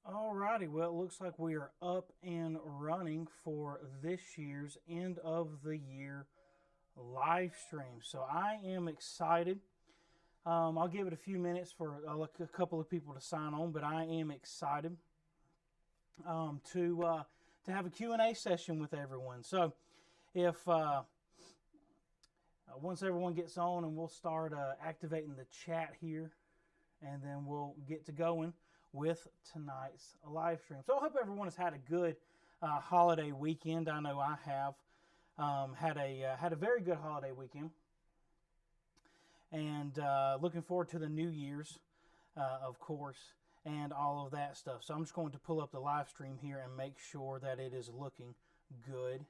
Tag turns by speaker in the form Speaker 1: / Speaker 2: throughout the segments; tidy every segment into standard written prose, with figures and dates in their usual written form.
Speaker 1: Alrighty, well, it looks like we are up and running for this year's end of the year live stream. So I am excited. I'll give it a few minutes for a couple of people to sign on, but I am excited to have a Q&A session with everyone. So if once everyone gets on, and we'll start activating the chat here, and then we'll get to going with tonight's live stream. So I hope everyone has had a good holiday weekend. I know I have had a very good holiday weekend, and looking forward to the New Year's, of course, and all of that stuff. So I'm just going to pull up the live stream here and make sure that it is looking good.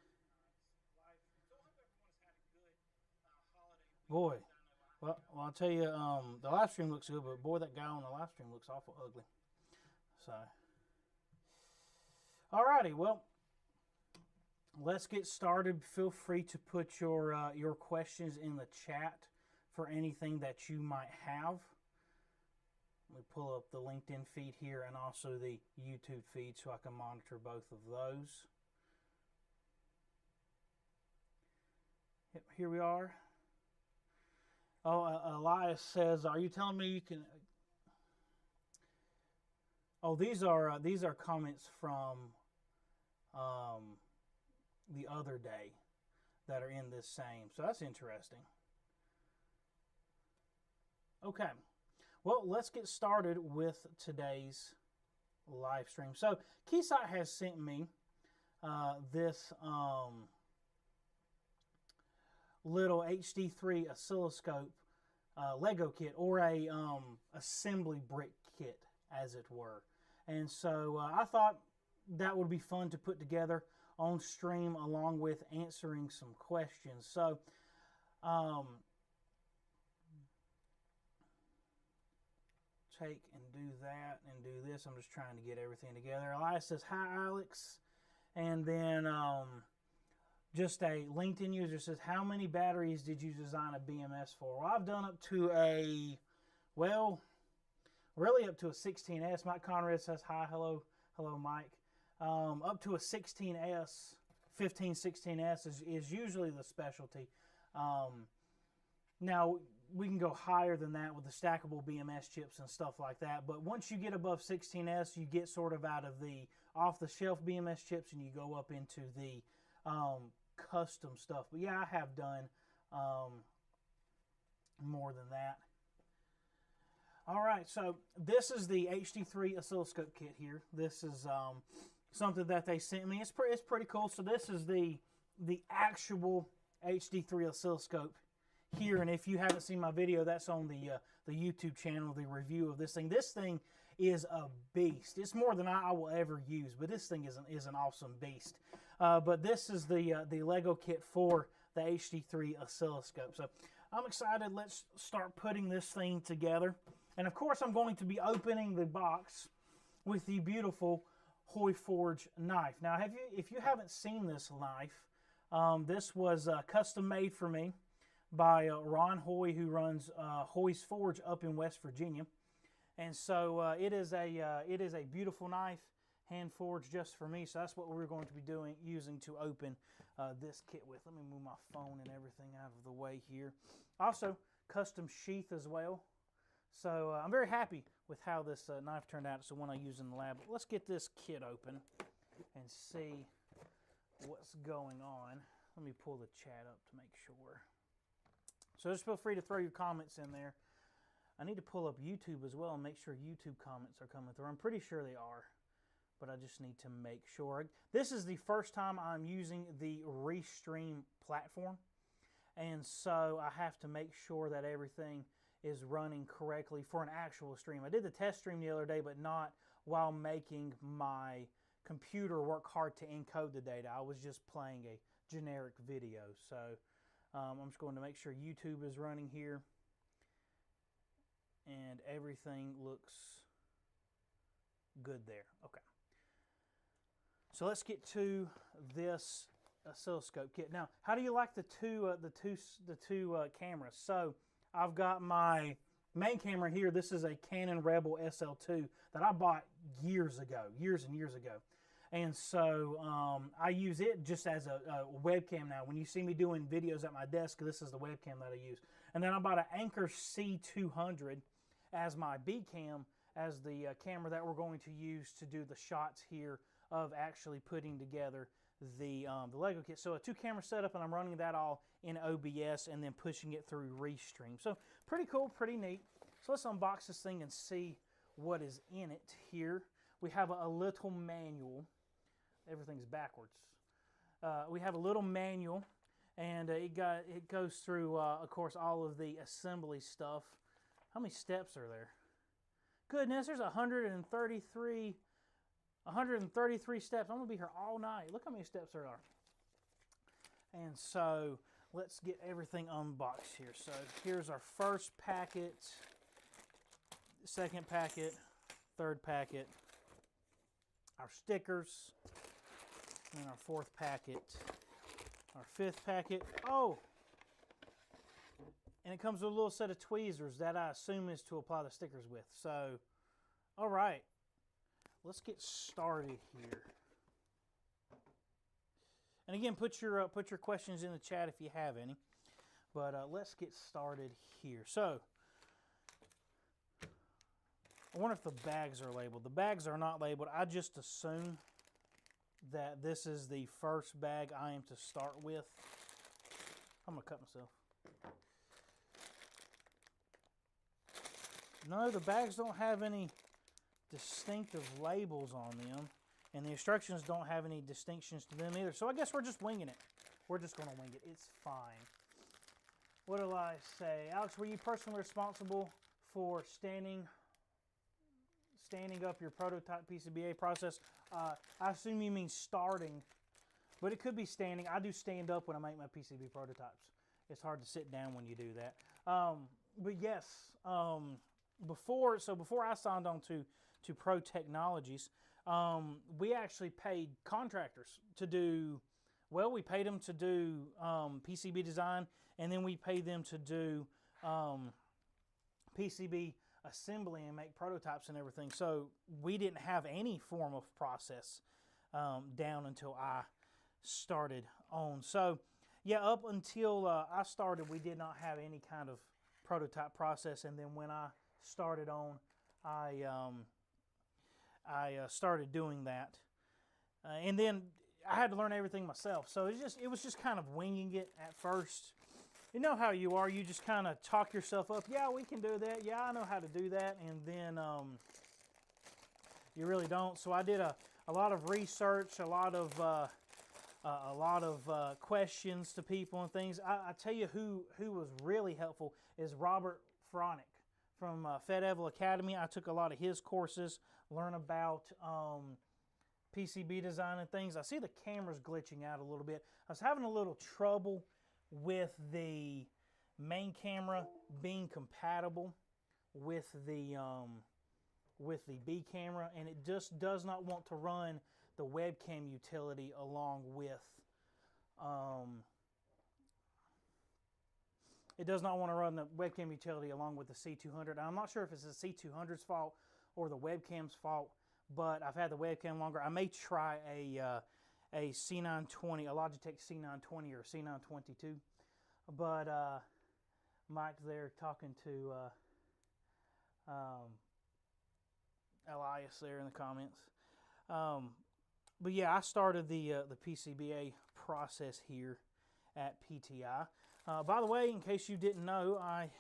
Speaker 1: Boy, well, I'll tell you, the live stream looks good, but boy, that guy on the live stream looks awful ugly. So, alrighty, well, let's get started. Feel free to put your questions in the chat for anything that you might have. Let me pull up the LinkedIn feed here and also the YouTube feed so I can monitor both of those. Yep, here we are. Oh, Elias says, "Are you telling me you can?" Oh, these are comments from the other day that are in this same. So that's interesting. Okay, well, let's get started with today's live stream. So Keysight has sent me this little HD3 oscilloscope Lego kit, or a assembly brick kit, as it were. And so I thought that would be fun to put together on stream along with answering some questions. So take and do that and do this. I'm just trying to get everything together. Elias says, "Hi, Alex." And then just a LinkedIn user says, "How many batteries did you design a BMS for?" Well, I've done up to really up to a 16S. Mike Conrad says, "Hi, hello, Mike." Up to a 16S, 16S is usually the specialty. Now, we can go higher than that with the stackable BMS chips and stuff like that. But once you get above 16S, you get sort of out of the off-the-shelf BMS chips and you go up into the custom stuff. But yeah, I have done more than that. All right, so this is the HD3 oscilloscope kit here. This is something that they sent me. It's pretty cool. So this is the actual HD3 oscilloscope here, and if you haven't seen my video, that's on the YouTube channel, the review of this thing. This thing is a beast. It's more than I will ever use, but this thing is an awesome beast. But this is the Lego kit for the HD3 oscilloscope. So I'm excited. Let's start putting this thing together. And of course, I'm going to be opening the box with the beautiful Hoy Forge knife. Now, if you haven't seen this knife, this was custom made for me by Ron Hoy, who runs Hoy's Forge up in West Virginia. And so it is a beautiful knife, hand forged just for me. So that's what we're going to be using to open this kit with. Let me move my phone and everything out of the way here. Also, custom sheath as well. So I'm very happy with how this knife turned out. It's the one I use in the lab. Let's get this kit open and see what's going on. Let me pull the chat up to make sure. So just feel free to throw your comments in there. I need to pull up YouTube as well and make sure YouTube comments are coming through. I'm pretty sure they are, but I just need to make sure. This is the first time I'm using the Restream platform, and so I have to make sure that everything is running correctly for an actual stream. I did the test stream the other day, but not while making my computer work hard to encode the data. I was just playing a generic video. So I'm just going to make sure YouTube is running here and everything looks good there. Okay. So let's get to this oscilloscope kit. Now, how do you like the two cameras? So I've got my main camera here, this is a Canon Rebel SL2 that I bought years and years ago. And so I use it just as a webcam now. When you see me doing videos at my desk, this is the webcam that I use. And then I bought an Anker C200 as my B cam, as the camera that we're going to use to do the shots here of actually putting together the Lego kit. So a 2-camera setup, and I'm running that all in OBS and then pushing it through Restream. So pretty cool, pretty neat. So let's unbox this thing and see what is in it here. We have a little manual. Everything's backwards. We have a little manual, and it goes through, of course, all of the assembly stuff. How many steps are there? Goodness, there's 133 steps. I'm going to be here all night. Look how many steps there are. And so let's get everything unboxed here. So here's our first packet, second packet, third packet, our stickers, and our fourth packet, our fifth packet. Oh! And it comes with a little set of tweezers that I assume is to apply the stickers with. So, all right. Let's get started here. And again, put your questions in the chat if you have any. But let's get started here. So, I wonder if the bags are labeled. The bags are not labeled. I just assume that this is the first bag I am to start with. I'm going to cut myself. No, the bags don't have any distinctive labels on them, and the instructions don't have any distinctions to them either. So I guess we're just winging it. We're just going to wing it. It's fine. What do I say? Alex, were you personally responsible for standing up your prototype PCBA process? I assume you mean starting, but it could be standing. I do stand up when I make my PCB prototypes. It's hard to sit down when you do that. But yes, before I signed on to Pro Technologies, we actually paid contractors to do, well, we paid them to do PCB design, and then we paid them to do PCB assembly and make prototypes and everything. So we didn't have any form of process down until I started on. So yeah, up until I started, we did not have any kind of prototype process, and then when I started on, I started doing that, and then I had to learn everything myself. So it was just kind of winging it at first. You know how you are. You just kind of talk yourself up. Yeah, we can do that. Yeah, I know how to do that. And then you really don't. So I did a lot of research, a lot of questions to people and things. I tell you who was really helpful is Robert Fronick from FedEvil Academy. I took a lot of his courses, learn about PCB design and things. I see the camera's glitching out a little bit. I was having a little trouble with the main camera being compatible with the B camera, and it just does not want to run the webcam utility along with it does not want to run the webcam utility along with the C200. I'm not sure if it's the C200's fault or the webcam's fault, but I've had the webcam longer. I may try a C920, a Logitech C920 or C922. But Mike's there talking to Elias there in the comments. But yeah, I started the PCBA process here at PTI. By the way, in case you didn't know, I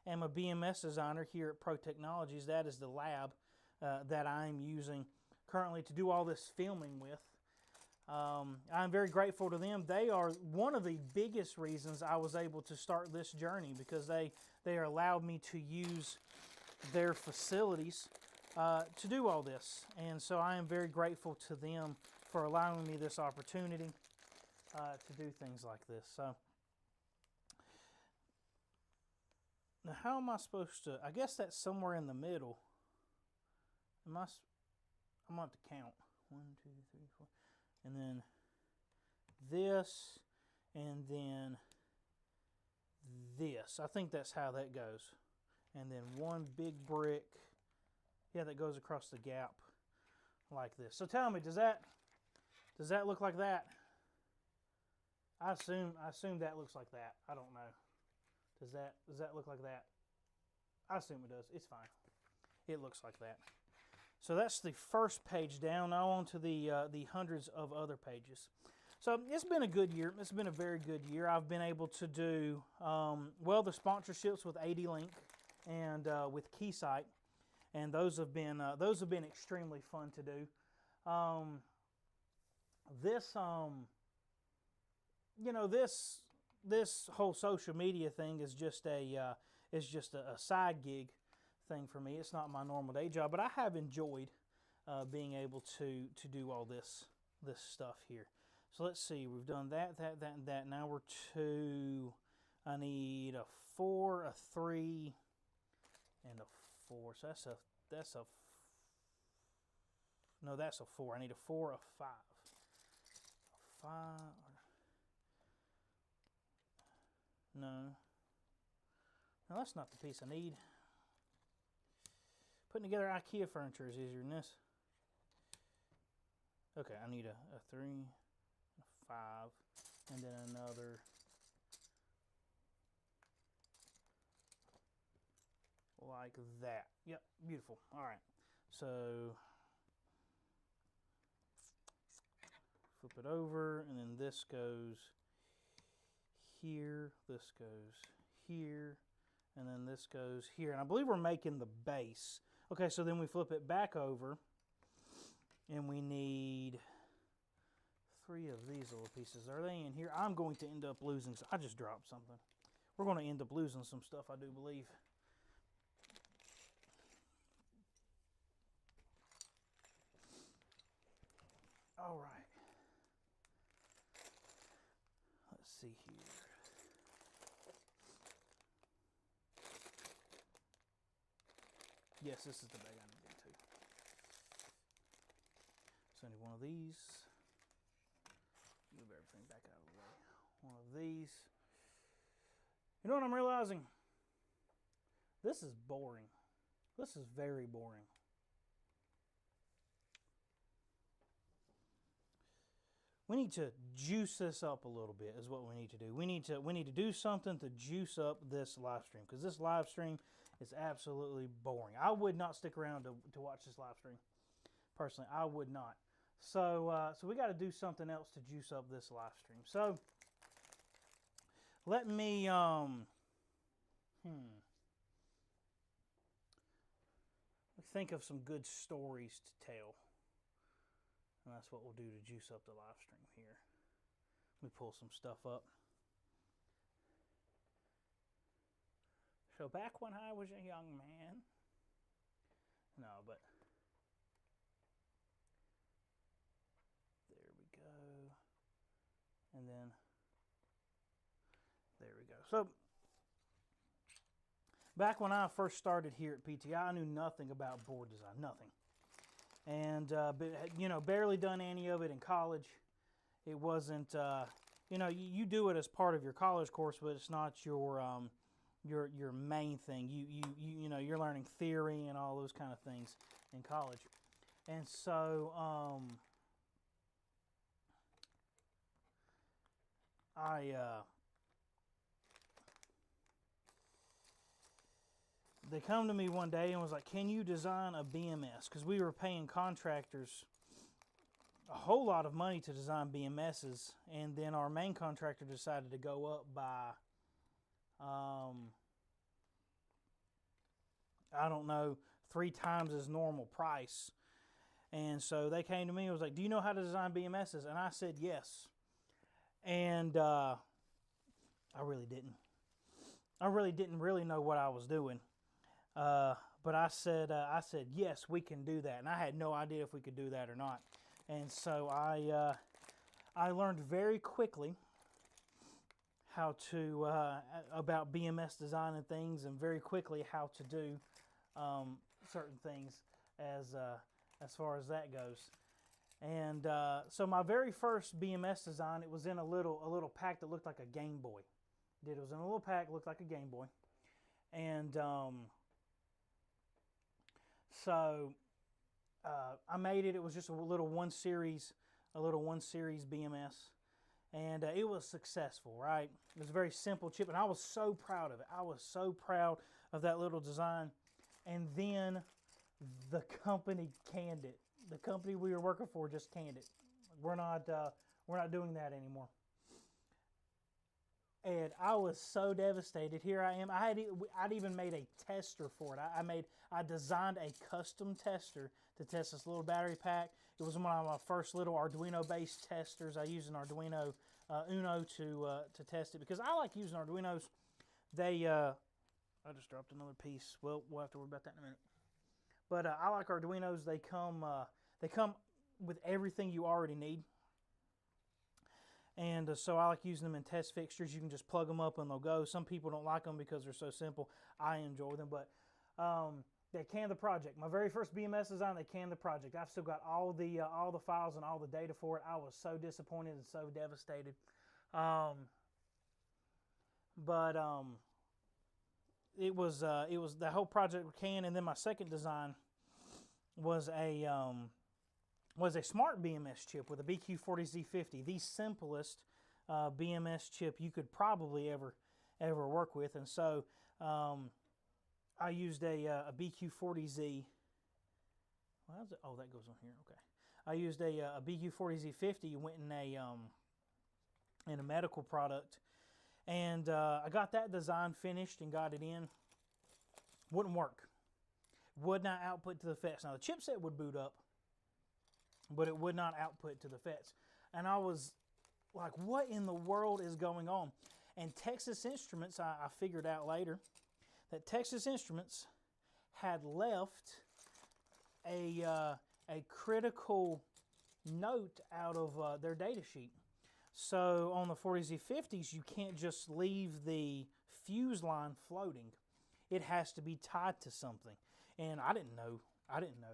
Speaker 1: am a BMS designer here at Pro Technologies. That is the lab that I'm using currently to do all this filming with. I'm very grateful to them. They are one of the biggest reasons I was able to start this journey, because they allowed me to use their facilities to do all this. And so I am very grateful to them for allowing me this opportunity to do things like this. So now how am I supposed to, I guess that's somewhere in the middle. I'm going to have to count. 1, 2, 3, 4. And then this, and then this. I think that's how that goes. and then one big brick, yeah, that goes across the gap like this. So tell me, does that look like that? I assume that looks like that. I don't know. Does that look like that? I assume it does. It's fine. It looks like that. So that's the first page down. Now on to the hundreds of other pages. So it's been a good year. It's been a very good year. I've been able to do well the sponsorships with AD-Link and with Keysight, and those have been extremely fun to do. This whole social media thing is just a side gig thing for me. It's not my normal day job, but I have enjoyed being able to do all this stuff here. So let's see, we've done that, and that. Now we're to, I need a 4, a 3, and a 4. So that's a 4. I need a 4, a 5. A 5, no. No, that's not the piece I need. Putting together IKEA furniture is easier than this. Okay, I need a 3, a 5, and then another like that. Yep, beautiful. All right, so flip it over, and then this goes here, this goes here, and then this goes here. And I believe we're making the base. Okay, so then we flip it back over, and we need 3 of these little pieces. Are they in here? I'm going to end up losing. I just dropped something. We're going to end up losing some stuff, I do believe. All right. Let's see here. Yes, this is the bag I need to get to. So I need one of these. Move everything back out of the way. One of these. You know what I'm realizing? This is boring. This is very boring. We need to juice this up a little bit is what we need to do. We need to do something to juice up this live stream, because this live stream is absolutely boring. I would not stick around to watch this live stream. Personally, I would not. So we got to do something else to juice up this live stream. So let me think of some good stories to tell. And that's what we'll do to juice up the live stream here. Let me pull some stuff up. So back when I was a young man. No, but there we go. And then there we go. So back when I first started here at PTI, I knew nothing about board design, nothing. And barely done any of it in college. It wasn't, you do it as part of your college course, but it's not your main thing. You're learning theory and all those kind of things in college. And so they come to me one day and was like, can you design a BMS? Because we were paying contractors a whole lot of money to design BMSs, and then our main contractor decided to go up by, I don't know, 3 times his normal price. And so they came to me and was like, do you know how to design BMSs? And I said yes. And I really didn't. I really didn't know what I was doing. But I said yes, we can do that, and I had no idea if we could do that or not. And so I learned very quickly how to about BMS design and things, and very quickly how to do certain things as far as that goes. And so my very first BMS design, it was in a little pack that looked like a Game Boy. It was in a little pack, looked like a Game Boy, and so I made it. It was just a little one series BMS, and it was successful. Right, it was a very simple chip, and I was so proud of it. I was so proud of that little design, and then the company canned it. The company we were working for just canned it. We're not doing that anymore. And I was so devastated. Here I am. I'd even made a tester for it. I designed a custom tester to test this little battery pack. It was one of my first little Arduino-based testers. I used an Arduino Uno to test it because I like using Arduinos. They I just dropped another piece. Well, we'll have to worry about that in a minute. But I like Arduinos. They come with everything you already need. And so I like using them in test fixtures. You can just plug them up and they'll go. Some people don't like them because they're so simple. I enjoy them, but they canned the project. My very first BMS design, they canned the project. I've still got all the files and all the data for it. I was so disappointed and so devastated. It was the whole project was canned, and then my second design was a smart BMS chip with a BQ40Z50, the simplest BMS chip you could probably ever work with. And so I used a BQ40Z. Well, how's it? Oh, that goes on here. Okay. I used a BQ40Z50. Went in a medical product, and I got that design finished and got it in. Wouldn't work. Would not output to the FETs. Now the chipset would boot up, but it would not output to the FETs. And I was like, what in the world is going on? And Texas Instruments, I figured out later, that Texas Instruments had left a critical note out of their data sheet. So on the 40Z50s, you can't just leave the fuse line floating. It has to be tied to something. And I didn't know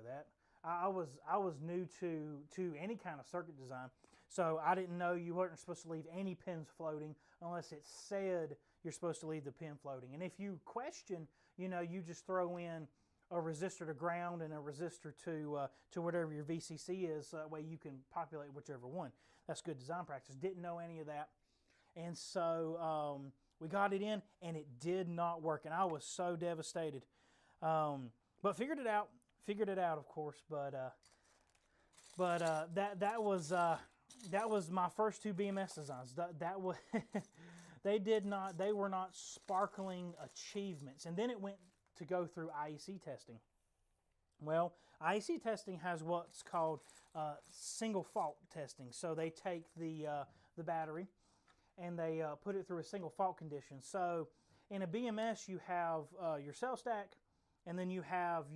Speaker 1: that. I was new to any kind of circuit design, so I didn't know you weren't supposed to leave any pins floating unless it said you're supposed to leave the pin floating. And if you question, you just throw in a resistor to ground and a resistor to whatever your VCC is. That way you can populate whichever one. That's good design practice. Didn't know any of that, and so we got it in, and it did not work, and I was so devastated. But figured it out, of course. But that was my first two BMS designs. That was they were not sparkling achievements. And then it went to go through IEC testing. Well, IEC testing has what's called single fault testing. So they take the battery and they put it through a single fault condition. So in a BMS, you have your cell stack. And then you have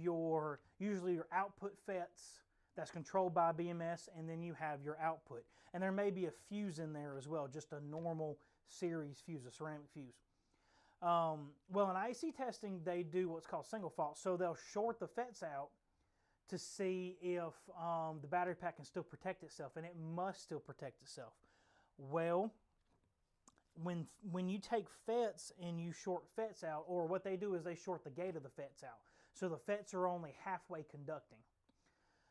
Speaker 1: usually your output FETs that's controlled by BMS, and then you have your output. And there may be a fuse in there as well, just a normal series fuse, a ceramic fuse. Well, in IC testing, they do what's called single fault. So they'll short the FETs out to see if the battery pack can still protect itself, and it must still protect itself. Well, when you take FETs and you short FETs out, or what they do is they short the gate of the FETs out. So the FETs are only halfway conducting.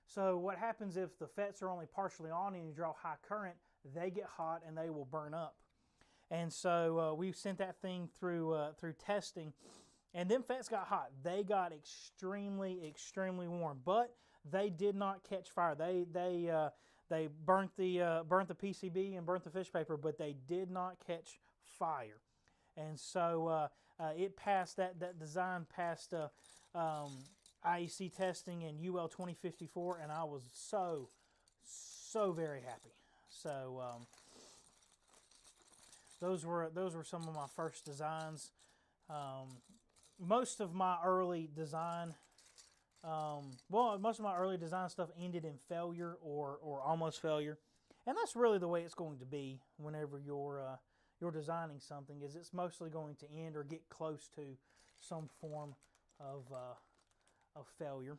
Speaker 1: So what happens if the FETs are only partially on and you draw high current, they get hot and they will burn up. And so we sent that thing through testing, and them FETs got hot. They got extremely, extremely warm, but they did not catch fire. They burnt the PCB and burnt the fish paper, but they did not catch fire. And so it passed, that design passed IEC testing in UL 2054, and I was so very happy. So those were some of my first designs. Most of my early design stuff ended in failure or almost failure, and that's really the way it's going to be whenever you're designing something. Is it's mostly going to end or get close to some form of failure.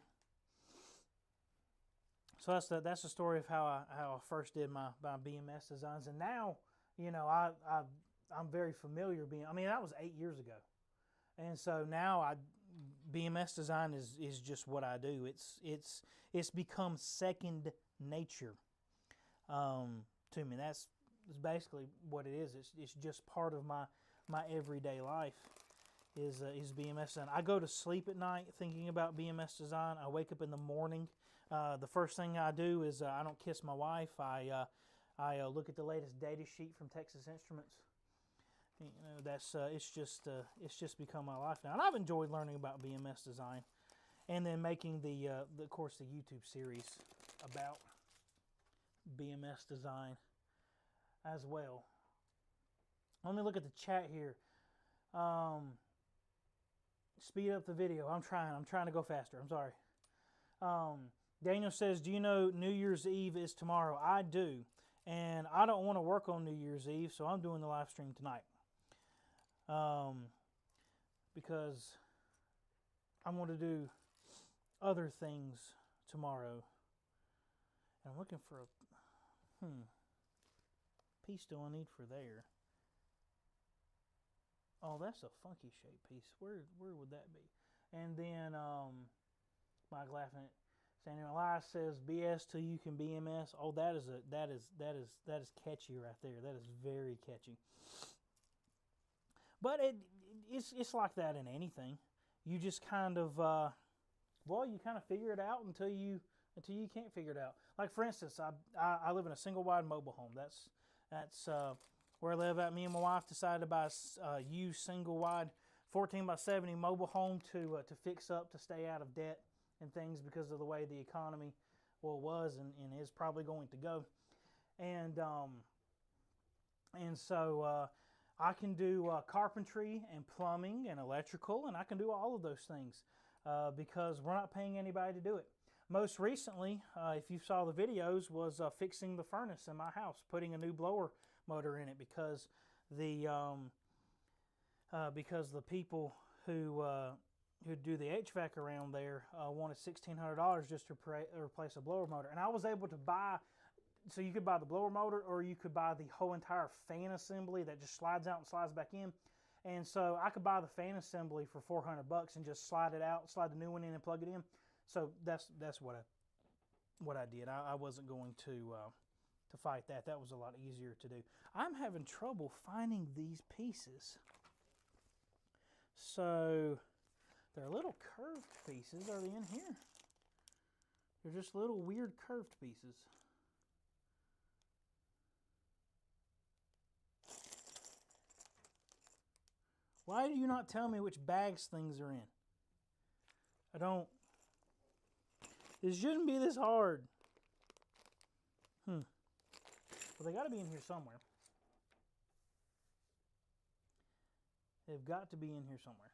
Speaker 1: So that's the story of how I first did my BMS designs, and now I'm very familiar. That was 8 years ago, and so now BMS design is just what I do. It's become second nature to me. That's basically what it is. It's just part of my everyday life is BMS design. I go to sleep at night thinking about BMS design. I wake up in the morning. The first thing I do is I don't kiss my wife. I look at the latest data sheet from Texas Instruments. You know, that's it's just become my life now, and I've enjoyed learning about BMS design, and then making the of course the YouTube series about BMS design as well. Let me look at the chat here. Speed up the video. I'm trying to go faster. I'm sorry. Daniel says, do you know New Year's Eve is tomorrow? I do. And I don't want to work on New Year's Eve, so I'm doing the live stream tonight. Because I want to do other things tomorrow. And I'm looking for a piece do I need for there? Oh, that's a funky shape piece. Where would that be? And then Mike laughing at Sandy Elias says BS till you can BMS. Oh, that is catchy right there. That is very catchy. But it's like that in anything. You just kind of you kind of figure it out until you can't figure it out. Like for instance, I live in a single wide mobile home. That's where I live at. Me and my wife decided to buy a used single wide 14 by 70 mobile home to fix up, to stay out of debt and things because of the way the economy was and is probably going to go. And so I can do carpentry and plumbing and electrical, and I can do all of those things because we're not paying anybody to do it. Most recently, if you saw the videos, was fixing the furnace in my house, putting a new blower motor in it because the people who do the HVAC around there wanted $1,600 just to replace a blower motor, and I was able to buy. So you could buy the blower motor, or you could buy the whole entire fan assembly that just slides out and slides back in. And so I could buy the fan assembly for $400 and just slide it out, slide the new one in, and plug it in. So that's what I did. I wasn't going to fight that. That was a lot easier to do. I'm having trouble finding these pieces. So they're little curved pieces. Are they in here? They're just little weird curved pieces. Why do you not tell me which bags things are in? I don't. It shouldn't be this hard. Well, they got to be in here somewhere. They've got to be in here somewhere.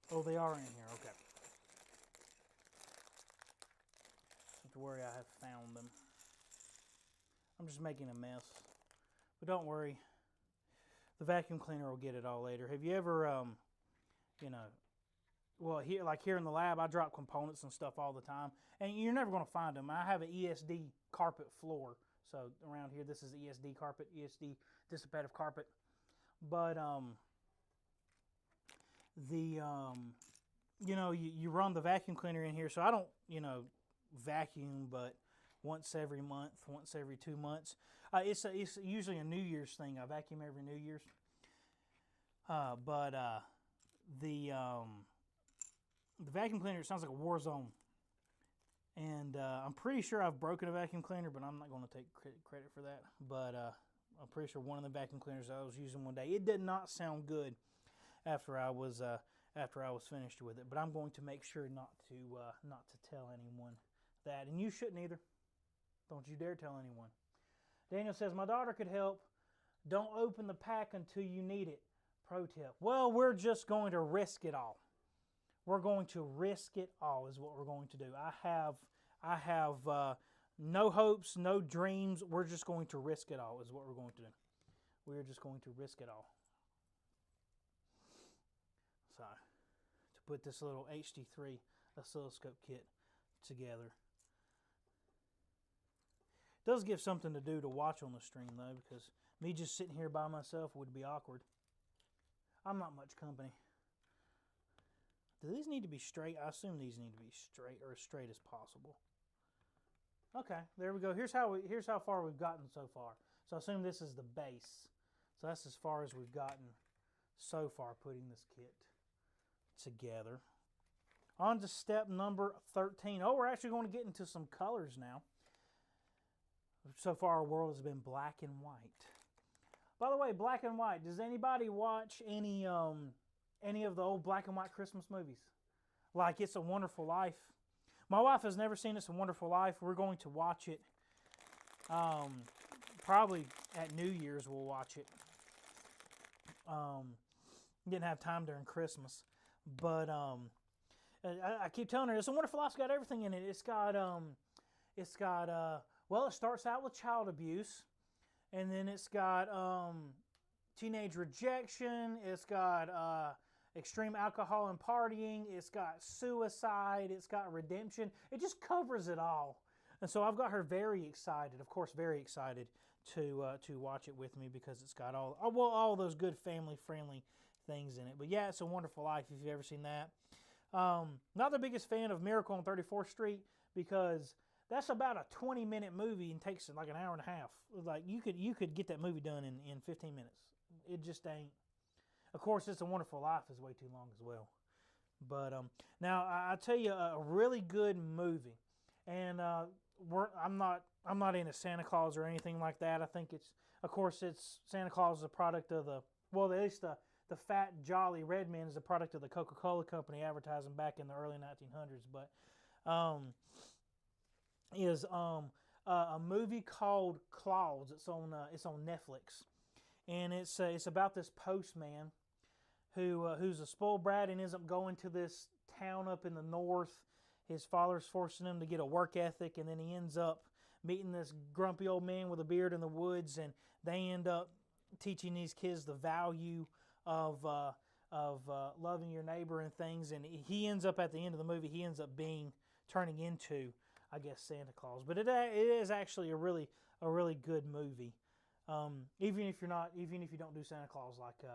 Speaker 1: Oh, they are in here. Okay. Don't worry, I have found them. I'm just making a mess. But don't worry. The vacuum cleaner will get it all later. Have you ever, well, here in the lab, I drop components and stuff all the time. And you're never going to find them. I have an ESD carpet floor. So around here, this is ESD carpet, ESD dissipative carpet. But, you run the vacuum cleaner in here, so I don't, vacuum, but once every month, once every 2 months. It's usually a New Year's thing. I vacuum every New Year's. But the vacuum cleaner, it sounds like a war zone. And I'm pretty sure I've broken a vacuum cleaner, but I'm not going to take credit for that. But I'm pretty sure one of the vacuum cleaners I was using one day, it did not sound good after I was finished with it. But I'm going to make sure not to tell anyone that, and you shouldn't either. Don't you dare tell anyone. Daniel says, my daughter could help. Don't open the pack until you need it. Pro tip. Well, we're just going to risk it all. We're going to risk it all is what we're going to do. I have no hopes, no dreams. We're just going to risk it all is what we're going to do. We're just going to risk it all. So, to put this little HD3 oscilloscope kit together. It does give something to do to watch on the stream though, because me just sitting here by myself would be awkward. I'm not much company. Do these need to be straight? I assume these need to be straight, or as straight as possible. Okay, there we go. Here's how far we've gotten so far. So I assume this is the base. So that's as far as we've gotten so far putting this kit together. On to step number 13. Oh, we're actually going to get into some colors now. So far our world has been black and white. By the way, black and white. Does anybody watch any of the old black and white Christmas movies? Like It's a Wonderful Life. My wife has never seen It's a Wonderful Life. We're going to watch it. Probably at New Year's we'll watch it. Didn't have time during Christmas. But I keep telling her, It's a Wonderful Life's got everything in it. It's got well, it starts out with child abuse. And then it's got teenage rejection. It's got extreme alcohol and partying. It's got suicide. It's got redemption. It just covers it all. And so I've got her very excited, of course, very excited to watch it with me, because it's got all those good family-friendly things in it. But yeah, It's a Wonderful Life, if you've ever seen that. Not the biggest fan of Miracle on 34th Street, because that's about a 20-minute movie and takes like an hour and a half. Like you could get that movie done in 15 minutes. It just ain't. Of course, It's a Wonderful Life is way too long as well. But now I tell you a really good movie, and I'm not into Santa Claus or anything like that. I think it's Santa Claus is a product of at least the fat jolly red man is a product of the Coca-Cola company advertising back in the early 1900s. But is a movie called Claus. It's on Netflix, and it's about this postman who's a spoiled brat and ends up going to this town up in the north. His father's forcing him to get a work ethic, and then he ends up meeting this grumpy old man with a beard in the woods, and they end up teaching these kids the value of loving your neighbor and things. And he ends up, at the end of the movie, turning into, I guess, Santa Claus. But it is actually a really good movie. Even if you don't do Santa Claus like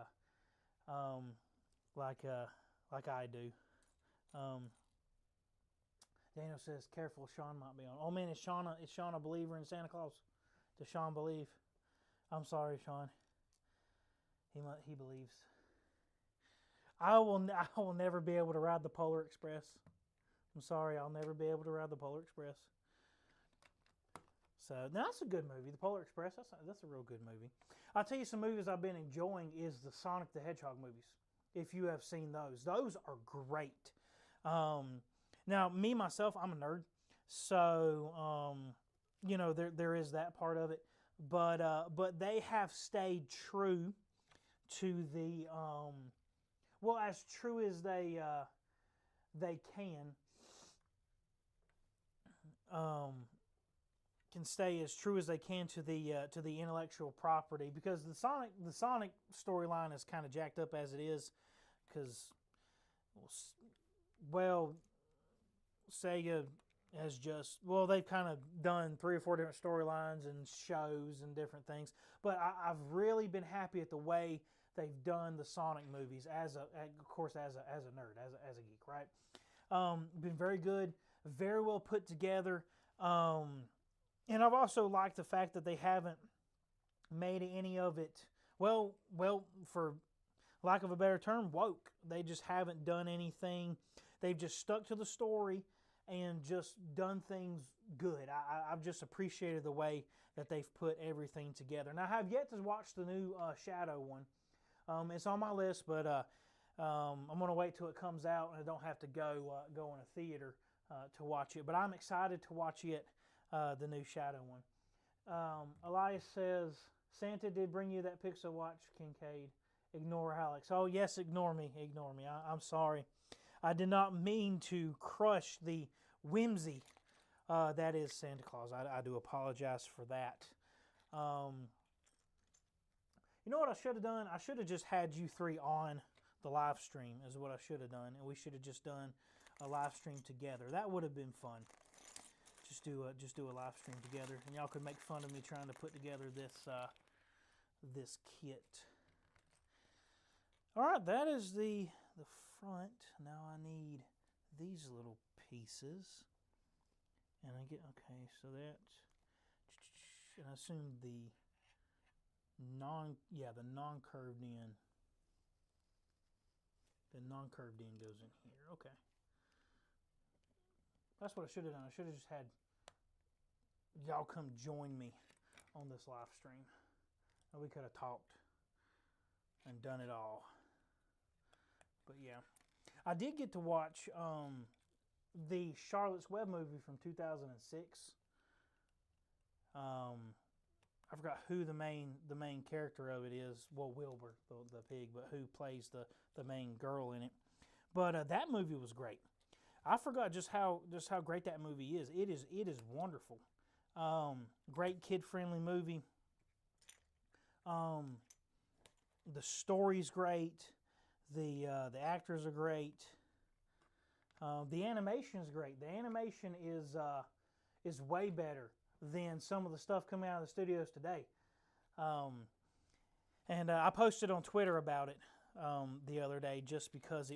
Speaker 1: I do. Daniel says, careful, Sean might be on. Oh man, is Sean a believer in Santa Claus? Does Sean believe? I'm sorry, Sean. He believes. I will never be able to ride the Polar Express. I'm sorry, I'll never be able to ride the Polar Express. So, now that's a good movie. The Polar Express, that's a real good movie. I'll tell you some movies I've been enjoying is the Sonic the Hedgehog movies. If you have seen those. Those are great. Now, me, myself, I'm a nerd. So, there is that part of it. But they have stayed true to the, as true as they can stay as true as they can to the intellectual property, because the Sonic storyline is kind of jacked up as it is, because Sega has they've kind of done 3 or 4 different storylines and shows and different things, but I've really been happy at the way they've done the Sonic movies as a nerd, as a geek, right? Been very good, very well put together. And I've also liked the fact that they haven't made any of it, for lack of a better term, woke. They just haven't done anything. They've just stuck to the story and just done things good. I've just appreciated the way that they've put everything together. And I have yet to watch the new Shadow one. It's on my list, but I'm going to wait till it comes out and I don't have to go in a theater to watch it. But I'm excited to watch it. The new Shadow one. Elias says, Santa did bring you that Pixel Watch, Kincaid. Ignore Alex. Oh, yes, ignore me. I'm sorry. I did not mean to crush the whimsy that is Santa Claus. I do apologize for that. You know what I should have done? I should have just had you 3 on live stream is what I should have done, and we should have just done a live stream together. That would have been fun. Just do a live stream together, and y'all could make fun of me trying to put together this kit. All right, that is the front. Now I need these little pieces, and I get okay. So that, and I assume the non-curved end. The non-curved end goes in here. Okay. That's what I should have done. I should have just had y'all come join me on this live stream. And we could have talked and done it all. But yeah. I did get to watch the Charlotte's Web movie from 2006. I forgot who the main character of it is. Well, Wilbur, the pig, but who plays the main girl in it. But that movie was great. I forgot just how great that movie is. It is wonderful. Great kid-friendly movie. The story's great. The actors are great. The animation is great. The animation is way better than some of the stuff coming out of the studios today. And I posted on Twitter about it the other day just because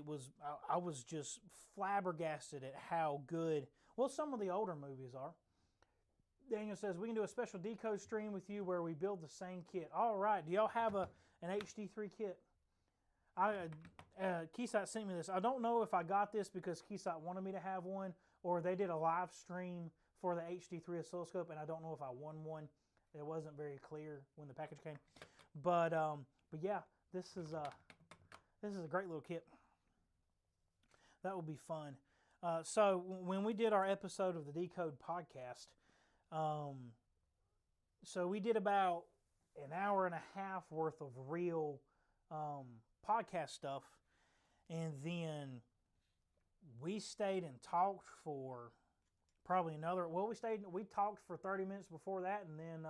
Speaker 1: I was just flabbergasted at how good, well, some of the older movies are. Daniel says, we can do a special decode stream with you where we build the same kit. All right. Do y'all have an HD3 kit? Keysight sent me this. I don't know if I got this because Keysight wanted me to have one, or they did a live stream for the HD3 oscilloscope, and I don't know if I won one. It wasn't very clear when the package came. But yeah, this is a great little kit. That will be fun. So when we did our episode of the Decode podcast, so we did about an hour and a half worth of real podcast stuff, and then we stayed and talked for probably another, well, we talked for 30 minutes before that, and then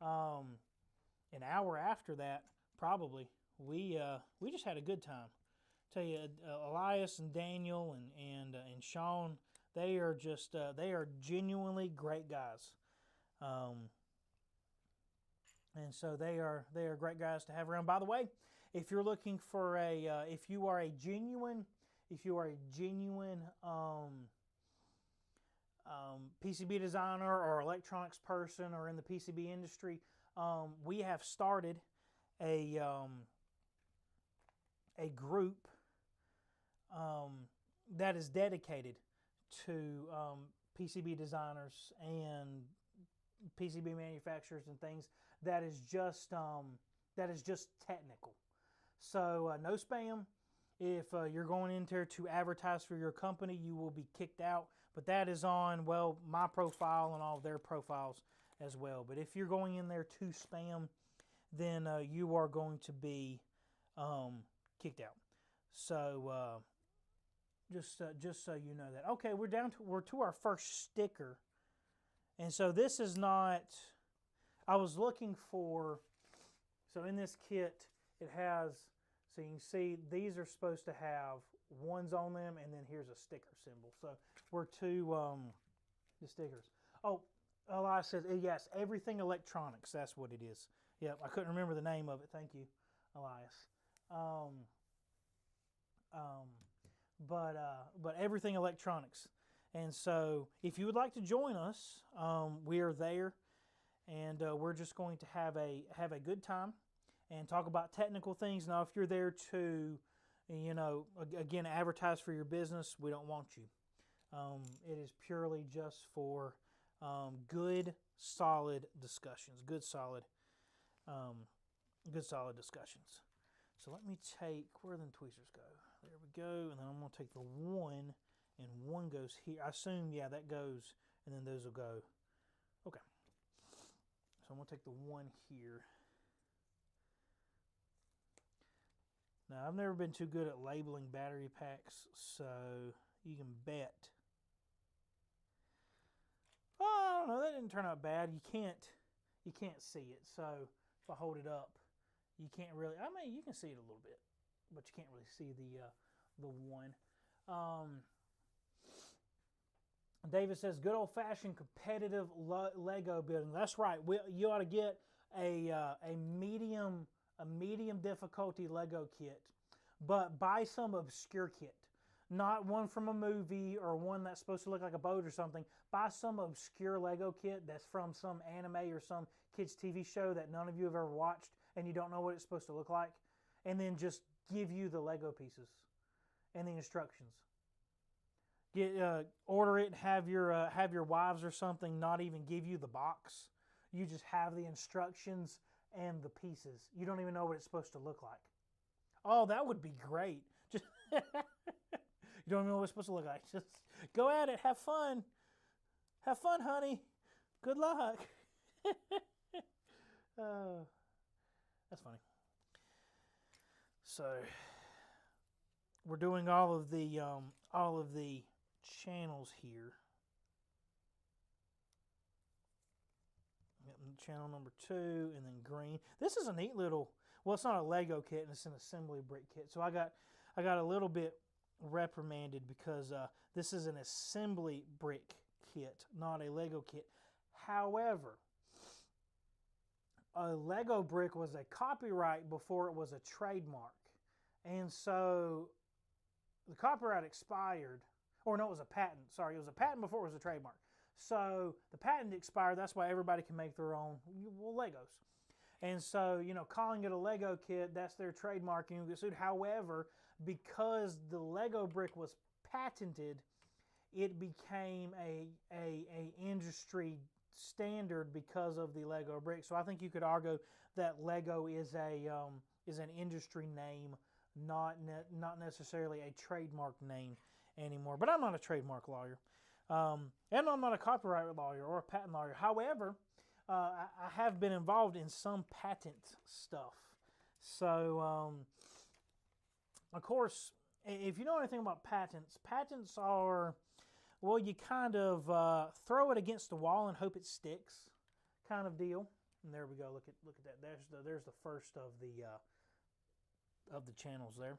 Speaker 1: an hour after that, probably, we just had a good time. Tell you, Elias and Daniel and Sean, they are just they are genuinely great guys, and so they are great guys to have around. By the way, if you're looking for if you are a genuine PCB designer or electronics person or in the PCB industry, we have started a group that is dedicated to PCB designers and PCB manufacturers and things. That is just technical. So no spam. If you're going in there to advertise for your company, you will be kicked out. But that is on, well, my profile and all of their profiles as well. But if you're going in there to spam, then you are going to be kicked out. So just so you know that. Okay, we're to our first sticker, and so this is not. I was looking for. So in this kit, it has. So you can see these are supposed to have ones on them, and then here's a sticker symbol. So we're to the stickers. Oh, Elias says yes. Everything electronics. That's what it is. Yep, I couldn't remember the name of it. Thank you, Elias. But everything electronics. And so if you would like to join us, we are there, and we're just going to have a good time and talk about technical things. Now, if you're there to, again, advertise for your business, we don't want you. It is purely just for good, solid discussions. Good, solid discussions. So let me take, where the tweezers go? There we go, and then I'm going to take the one, and one goes here. I assume, yeah, that goes, and then those will go. Okay. So I'm going to take the one here. Now, I've never been too good at labeling battery packs, so you can bet. Oh, I don't know, that didn't turn out bad. You can't see it, so if I hold it up, you can't really, I mean, you can see it a little bit. but you can't really see the one. David says, good old-fashioned competitive Lego building. That's right. You ought to get a medium difficulty Lego kit, but buy some obscure kit. Not one from a movie or one that's supposed to look like a boat or something. Buy some obscure Lego kit that's from some anime or some kids' TV show that none of you have ever watched and you don't know what it's supposed to look like. And then just give you the Lego pieces and the instructions. Order it and have your wives or something not even give you the box. You just have the instructions and the pieces. You don't even know what it's supposed to look like. Oh, that would be great. Just you don't even know what it's supposed to look like. Just go at it. Have fun. Have fun, honey. Good luck. That's funny. So we're doing all of the channels here. Channel number 2 and then green. This is a neat little. Well, it's not a Lego kit, and it's an assembly brick kit. So I got a little bit reprimanded because this is an assembly brick kit, not a Lego kit. However, a Lego brick was a copyright before it was a trademark. And so the copyright expired, or no, it was a patent. Sorry, it was a patent before it was a trademark. So the patent expired. That's why everybody can make their own Legos. And so, calling it a Lego kit, that's their trademark, and you get sued. However, because the Lego brick was patented, it became a industry standard because of the Lego brick. So I think you could argue that Lego is an industry name, not necessarily a trademark name anymore. But I'm not a trademark lawyer, and I'm not a copyright lawyer or a patent lawyer. However, I have been involved in some patent stuff. So, of course, if you know anything about patents are, well, you kind of throw it against the wall and hope it sticks, kind of deal. And there we go. Look at that. There's the first of the channels there.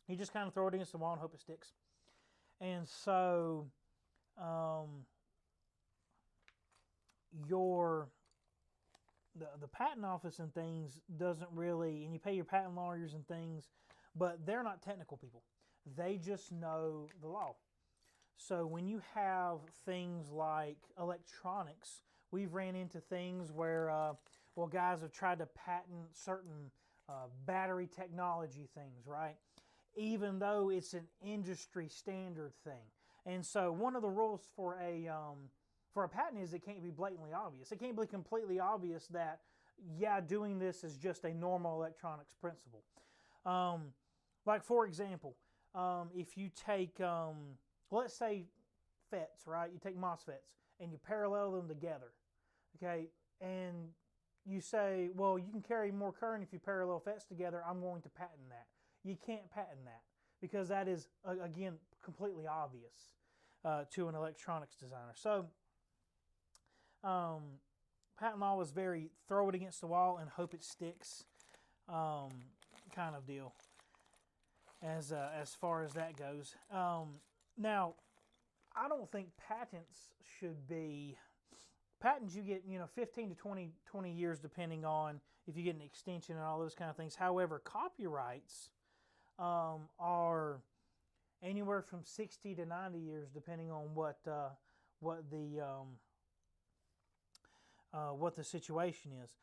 Speaker 1: You just kind of throw it against the wall and hope it sticks. And so, the patent office and things doesn't really, and you pay your patent lawyers and things, but they're not technical people. They just know the law. So when you have things like electronics, we've ran into things where, guys have tried to patent certain battery technology things, right? Even though it's an industry standard thing. And so one of the rules for a patent is it can't be blatantly obvious. It can't be completely obvious that, doing this is just a normal electronics principle. Like, for example, if you take, let's say FETs, right? You take MOSFETs and you parallel them together, okay? And you say, well, you can carry more current if you parallel FETs together. I'm going to patent that. You can't patent that because that is, again, completely obvious to an electronics designer. So, patent law was very throw it against the wall and hope it sticks kind of deal as far as that goes. Now, I don't think patents should be... Patents you get, 15 to 20 years depending on if you get an extension and all those kind of things. However, copyrights are anywhere from 60 to 90 years depending on what the situation is.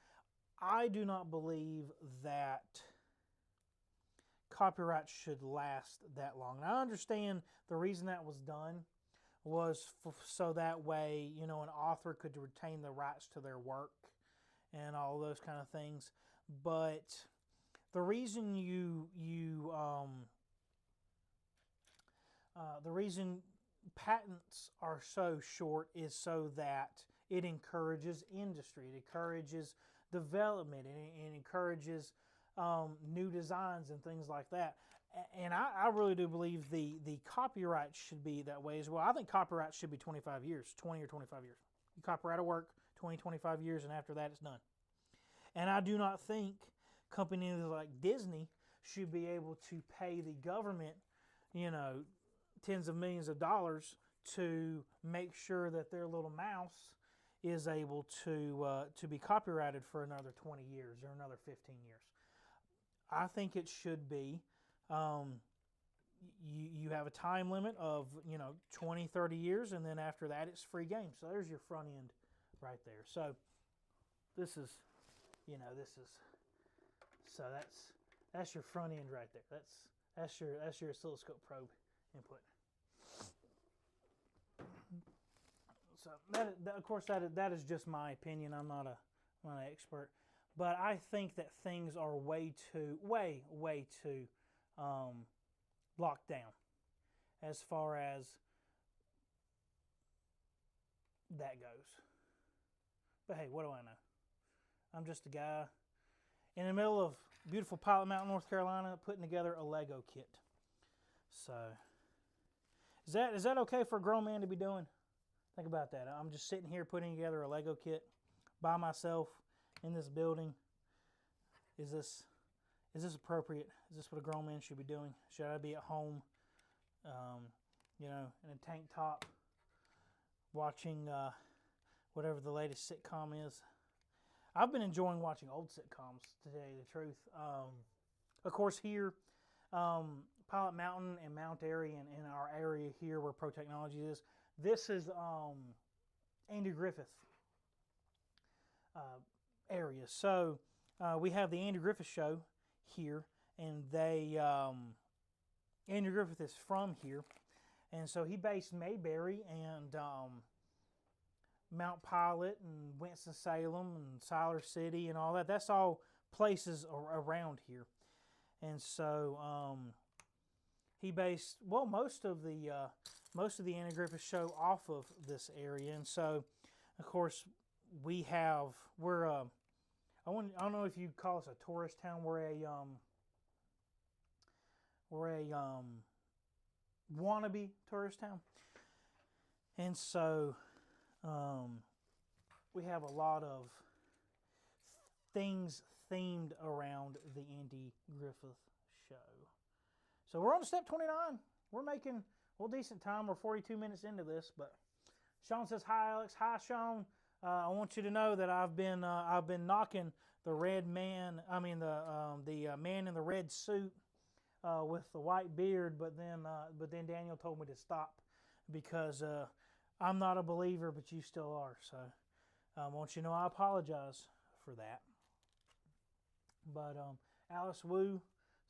Speaker 1: I do not believe that copyright should last that long. And I understand the reason that was done was so that way, an author could retain the rights to their work and all those kind of things. But the reason the reason patents are so short is so that it encourages industry, it encourages development, and it encourages new designs and things like that. And I really do believe the copyright should be that way as well. I think copyright should be 25 years, 20 or 25 years. You copyright a work, 20, 25 years, and after that it's done. And I do not think companies like Disney should be able to pay the government, tens of millions of dollars to make sure that their little mouse is able to be copyrighted for another 20 years or another 15 years. I think it should be. You have a time limit of 20, 30 years, and then after that it's free game. So there's your front end right there. So this is, so that's your front end right there. That's your oscilloscope probe input. So that of course that is just my opinion. I'm not an expert, but I think that things are way too locked down as far as that goes. But hey, what do I know? I'm just a guy in the middle of beautiful Pilot Mountain, North Carolina, putting together a Lego kit. So is that okay for a grown man to be doing? Think about that. I'm just sitting here putting together a Lego kit by myself in this building. Is this appropriate? Is this what a grown man should be doing? Should I be at home, in a tank top, watching whatever the latest sitcom is? I've been enjoying watching old sitcoms, to tell you the truth. Of course, here, Pilot Mountain and Mount Airy, and in our area here where Pro Technology is, this is Andy Griffith area. So we have the Andy Griffith Show here, and Andy Griffith is from here, and so he based Mayberry and Mount Pilot and Winston-Salem and Siler City and all that. That's all places around here, and so he based most of the Andy Griffith Show off of this area. And so, of course, we're I don't know if you'd call us a tourist town. We're a wannabe tourist town, and so we have a lot of things themed around the Andy Griffith Show. So we're on to step 29. We're making decent time. We're 42 minutes into this, but Sean says hi, Alex. Hi, Sean. I want you to know that I've been knocking the man in the red suit with the white beard, but then Daniel told me to stop because I'm not a believer, but you still are. So I want you to know I apologize for that. But Alice Wu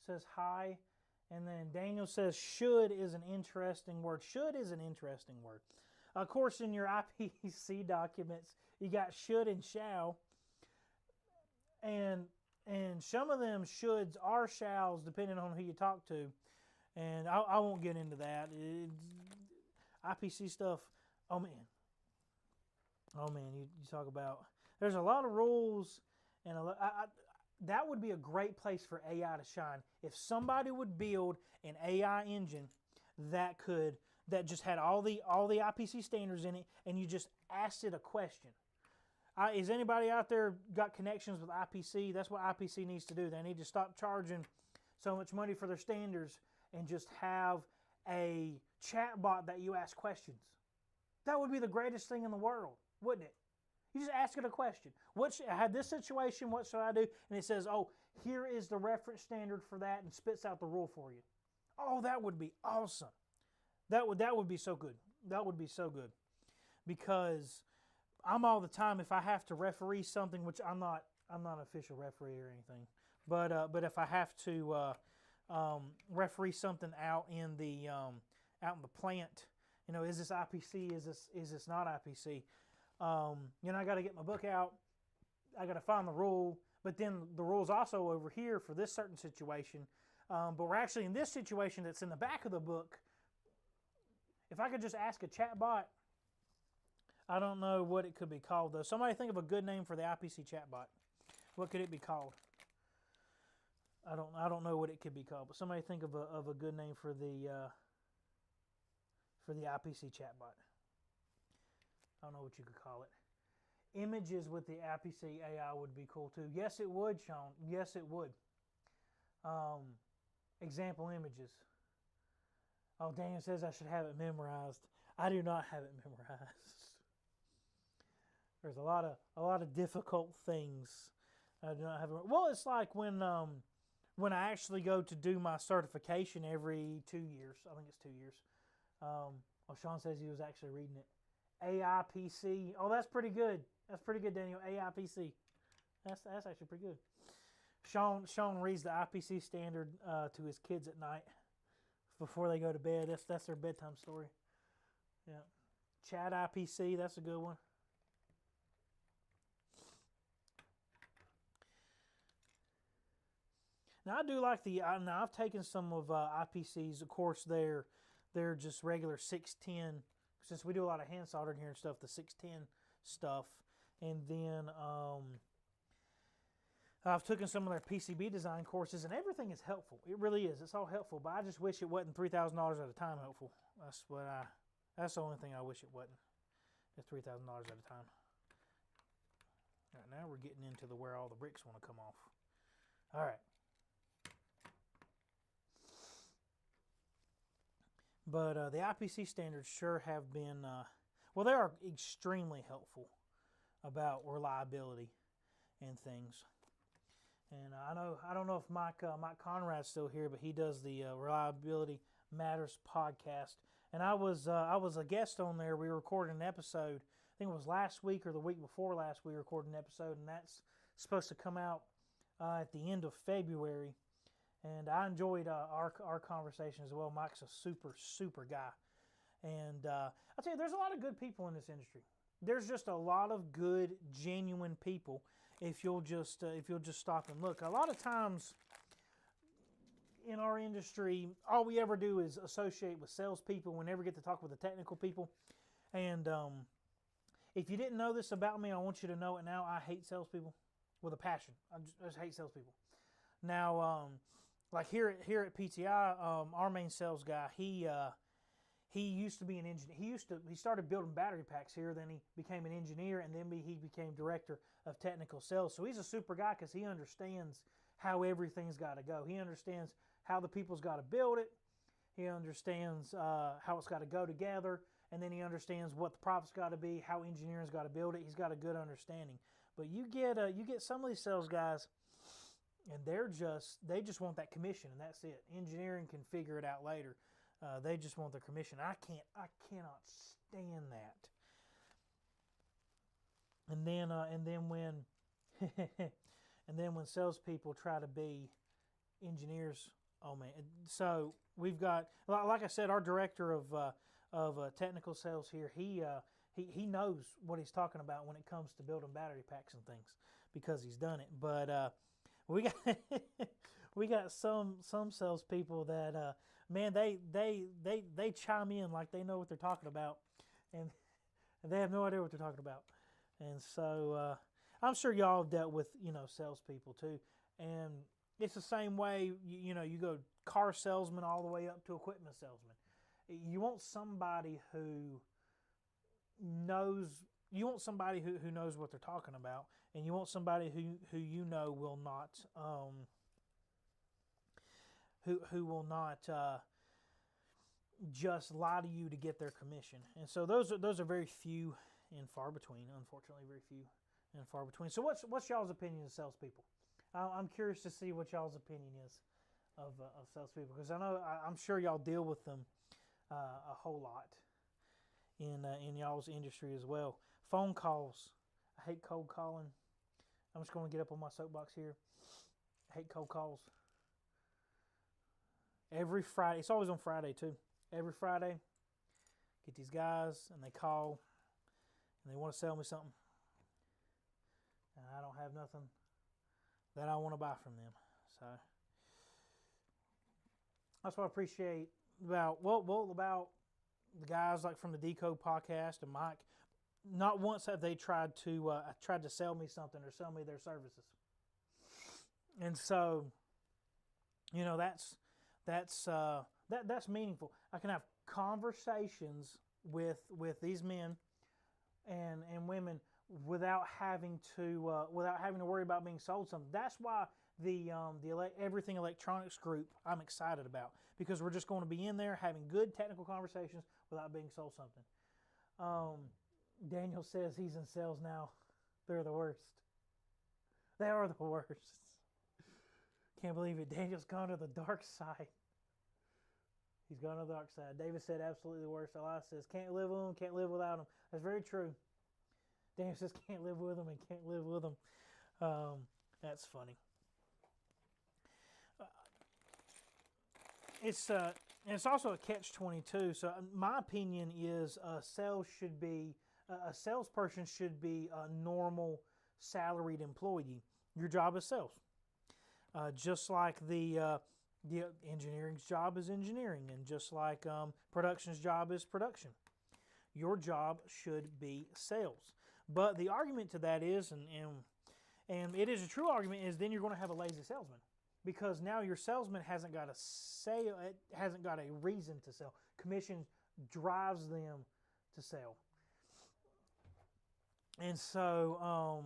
Speaker 1: says hi. And then Daniel says, should is an interesting word. Should is an interesting word. Of course, in your IPC documents, you got should and shall. And some of them shoulds are shalls, depending on who you talk to. And I won't get into that. IPC stuff, oh man, you talk about, there's a lot of rules, and that would be a great place for AI to shine. If somebody would build an AI engine that just had all the IPC standards in it, and you just asked it a question. Is anybody out there got connections with IPC? That's what IPC needs to do. They need to stop charging so much money for their standards and just have a chat bot that you ask questions. That would be the greatest thing in the world, wouldn't it? You just ask it a question. I had this situation, what should I do? And it says, oh, here is the reference standard for that, and spits out the rule for you. Oh, that would be awesome. That would be so good. That would be so good. Because I'm all the time, if I have to referee something, which I'm not an official referee or anything, but if I have to referee something out in the plant, is this IPC? Is this not IPC? I got to get my book out. I got to find the rule, but then the rule's also over here for this certain situation. But we're actually in this situation that's in the back of the book. If I could just ask a chat bot, I don't know what it could be called though. Somebody think of a good name for the IPC chat bot. What could it be called? I don't know what it could be called, but somebody think of a good name for the IPC chat bot. I don't know what you could call it. Images with the IPC AI would be cool too. Yes, it would, Sean. Yes, it would. example images. Oh, Daniel says I should have it memorized. I do not have it memorized. There's a lot of difficult things I do not have. Well, it's like when I actually go to do my certification every 2 years. I think it's 2 years. Well, Sean says he was actually reading it. AIPC. Oh, that's pretty good. That's pretty good, Daniel. AIPC. That's actually pretty good. Sean reads the IPC standard to his kids at night before they go to bed. That's their bedtime story. Yeah. Chat IPC. That's a good one. Now I do like now I've taken some of IPCs. Of course, they're just regular 610. Since we do a lot of hand soldering here and stuff, the 610 stuff, and then I've taken some of their PCB design courses, and everything is helpful. It really is. It's all helpful, but I just wish it wasn't $3,000 at a time helpful. That's the only thing I wish it wasn't. It's $3,000 at a time. All right, now we're getting into where all the bricks want to come off. All right. But the IPC standards sure have been, well, they are extremely helpful about reliability and things. And I don't know if Mike Conrad's still here, but he does the Reliability Matters podcast. And I was a guest on there. We recorded an episode. I think it was last week or the week before last. We recorded an episode, and that's supposed to come out at the end of February. And I enjoyed our conversation as well. Mike's a super guy. And I'll tell you, there's a lot of good people in this industry. There's just a lot of good, genuine people if you'll just stop and look. A lot of times in our industry, all we ever do is associate with salespeople. We never get to talk with the technical people. And if you didn't know this about me, I want you to know it now. I hate salespeople with a passion. I just hate salespeople. Now, like here at PTI, our main sales guy, he used to be an engineer. He started building battery packs here. Then he became an engineer, and then he became director of technical sales. So he's a super guy because he understands how everything's got to go. He understands how the people's got to build it. He understands how it's got to go together, and then he understands what the profit's got to be, how engineering's got to build it. He's got a good understanding. But you get some of these sales guys, and they just want that commission, and that's it. Engineering can figure it out later. They just want their commission. I cannot stand that. And then when salespeople try to be engineers, oh man. So we've got, like I said, our director of technical sales here. He knows what he's talking about when it comes to building battery packs and things because he's done it. But we got some salespeople that man, they chime in like they know what they're talking about, and they have no idea what they're talking about. And so I'm sure y'all have dealt with salespeople too, and it's the same way. You go car salesman all the way up to equipment salesman. You want somebody who knows. You want somebody who knows what they're talking about, and you want somebody who will not who will not just lie to you to get their commission. And so those are very few and far between. Unfortunately, very few and far between. So what's y'all's opinion of salespeople? I'm curious to see what y'all's opinion is of salespeople, because I'm sure y'all deal with them a whole lot in y'all's industry as well. Phone calls. I hate cold calling. I'm just going to get up on my soapbox here. I hate cold calls. Every Friday. It's always on Friday too. Every Friday, get these guys and they call and they want to sell me something. And I don't have nothing that I want to buy from them. So that's what I appreciate about the guys like from the Decode podcast and Mike. Not once have they tried to sell me something or sell me their services. And so, that's meaningful. I can have conversations with these men and women without having to worry about being sold something. That's why everything electronics group I'm excited about, because we're just going to be in there having good technical conversations without being sold something. Daniel says he's in sales now. They're the worst. They are the worst. Can't believe it. Daniel's gone to the dark side. He's gone to the dark side. David said absolutely the worst. Elias says can't live with them, can't live without them. That's very true. Daniel says can't live with them and can't live with them. That's funny. It's also a catch-22. So my opinion is a salesperson should be a normal salaried employee. Your job is sales. Just like the engineering's job is engineering, and just like production's job is production. Your job should be sales. But the argument to that is, and it is a true argument, is then you're going to have a lazy salesman, because now your salesman hasn't got a reason to sell. Commission drives them to sell, and so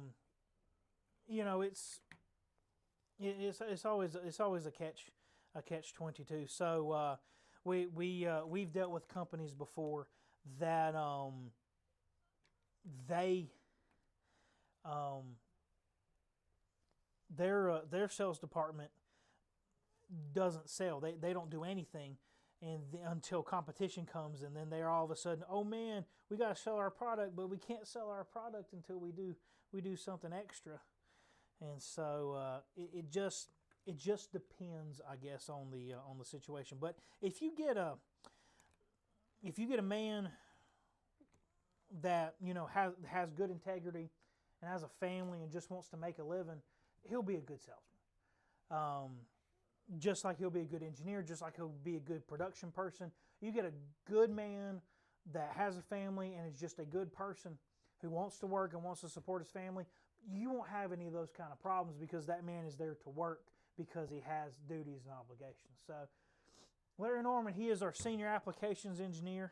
Speaker 1: it's always a catch-22. So we've dealt with companies before that their sales department doesn't sell. They don't do anything, and until competition comes, and then they're all of a sudden, oh man, we got to sell our product, but we can't sell our product until we do something extra. And so it just depends, I guess, on the situation. But if you get a man that has good integrity and has a family and just wants to make a living, he'll be a good salesman. Just like he'll be a good engineer, just like he'll be a good production person. You get a good man that has a family and is just a good person who wants to work and wants to support his family, you won't have any of those kind of problems, because that man is there to work because he has duties and obligations. So Larry Norman, he is our senior applications engineer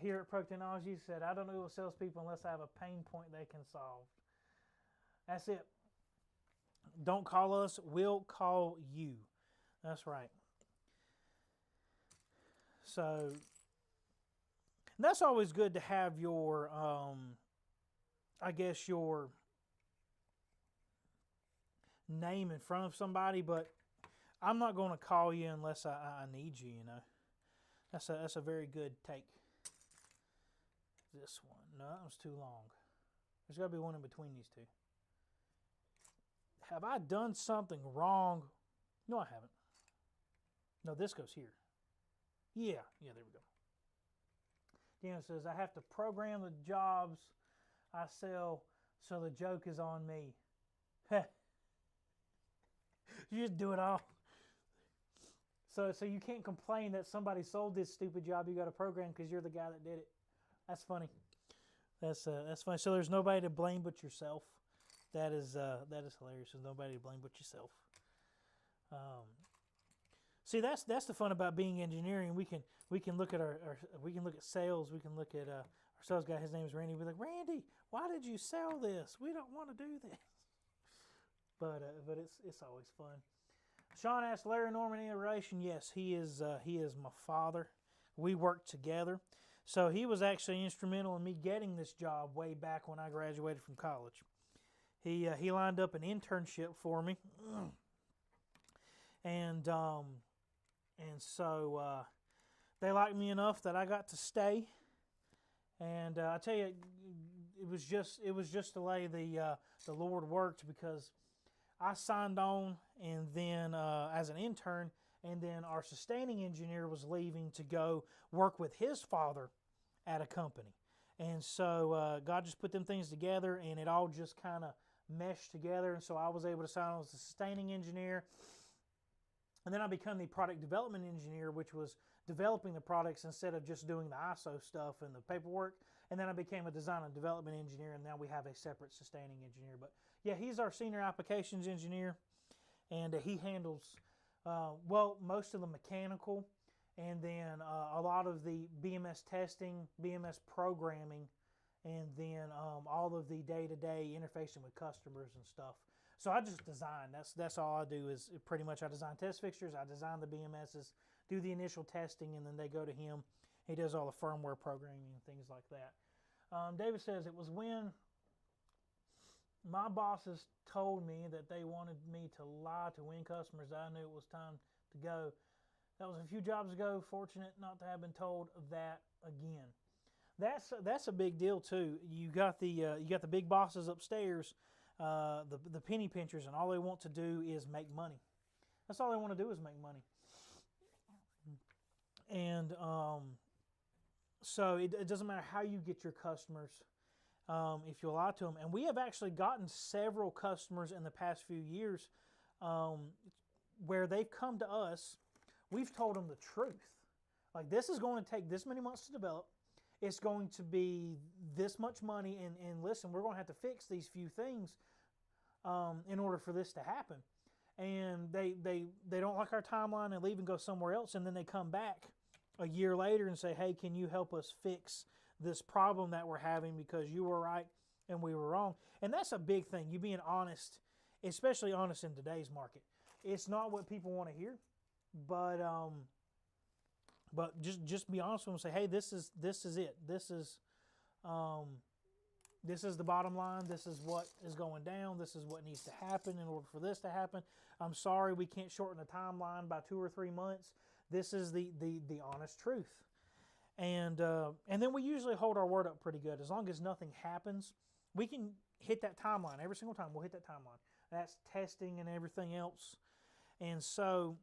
Speaker 1: here at Pro Technology. He said, I don't know salespeople unless I have a pain point they can solve. That's it. Don't call us, we'll call you. That's right. So that's always good to have your, your name in front of somebody, but I'm not going to call you unless I need you, That's a very good take. This one. No, that was too long. There's got to be one in between these two. Have I done something wrong? No, I haven't. No, this goes here. Yeah, there we go. Deanna says, I have to program the jobs I sell, so the joke is on me. You just do it all. So you can't complain that somebody sold this stupid job you got to program because you're the guy that did it. That's funny. That's funny. So there's nobody to blame but yourself. That is hilarious. There's nobody to blame but yourself. See, that's the fun about being engineering. We can look at we can look at sales. We can look at our sales guy. His name is Randy. We're like, Randy, why did you sell this? We don't want to do this. But it's always fun. Sean asked, Larry Norman any relation? Yes, he is my father. We worked together. So he was actually instrumental in me getting this job way back when I graduated from college. He lined up an internship for me, and so they liked me enough that I got to stay. And I tell you, it was just the way the Lord worked, because I signed on, and then as an intern, and then our sustaining engineer was leaving to go work with his father at a company. And so God just put them things together, and it all just kind of meshed together. And so I was able to sign on as a sustaining engineer. And then I became the product development engineer, which was developing the products instead of just doing the ISO stuff and the paperwork. And then I became a design and development engineer, and now we have a separate sustaining engineer. But yeah, he's our senior applications engineer, and he handles, most of the mechanical, and then a lot of the BMS testing, BMS programming, and then all of the day-to-day interfacing with customers and stuff. So I just design. That's all I do is pretty much I design test fixtures. I design the BMSs, do the initial testing, and then they go to him. He does all the firmware programming and things like that. David says, it was when my bosses told me that they wanted me to lie to win customers. I knew it was time to go. That was a few jobs ago. Fortunate not to have been told that again. That's a big deal too. You got the big bosses upstairs, the penny pinchers, and all they want to do is make money. That's all they want to do is make money. And so it doesn't matter how you get your customers. If you lie to them. And we have actually gotten several customers in the past few years where they've come to us. We've told them the truth. Like, this is going to take this many months to develop. It's going to be this much money. And listen, we're going to have to fix these few things in order for this to happen. And they don't like our timeline and leave and go somewhere else. And then they come back a year later and say, hey, can you help us fix this problem that we're having because you were right and we were wrong. And that's a big thing, you being honest, especially honest in today's market. It's not what people want to hear, but just be honest with them and say, hey, this is it. This is the bottom line. This is what is going down. This is what needs to happen in order for this to happen. I'm sorry we can't shorten the timeline by 2 or 3 months. This is the honest truth. And then we usually hold our word up pretty good. As long as nothing happens, we can hit that timeline. Every single time we'll hit that timeline. That's testing and everything else. And so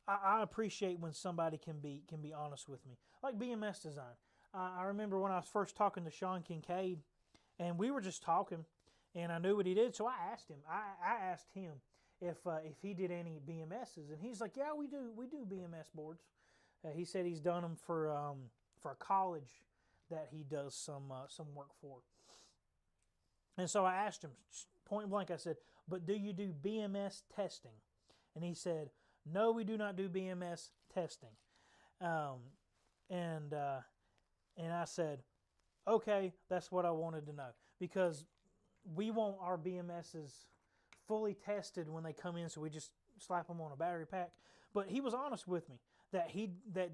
Speaker 1: I appreciate when somebody can be honest with me. Like BMS design. I remember when I was first talking to Sean Kincaid, and we were just talking, and I knew what he did, so I asked him. I asked him if he did any BMSs, and he's like, yeah, we do BMS boards. He said he's done them for a college that he does some work for. And so I asked him point blank. I said, "But do you do BMS testing?" And he said, "No, we do not do BMS testing." And I said, "Okay, that's what I wanted to know, because we want our BMSs fully tested when they come in, so we just slap them on a battery pack." But he was honest with me that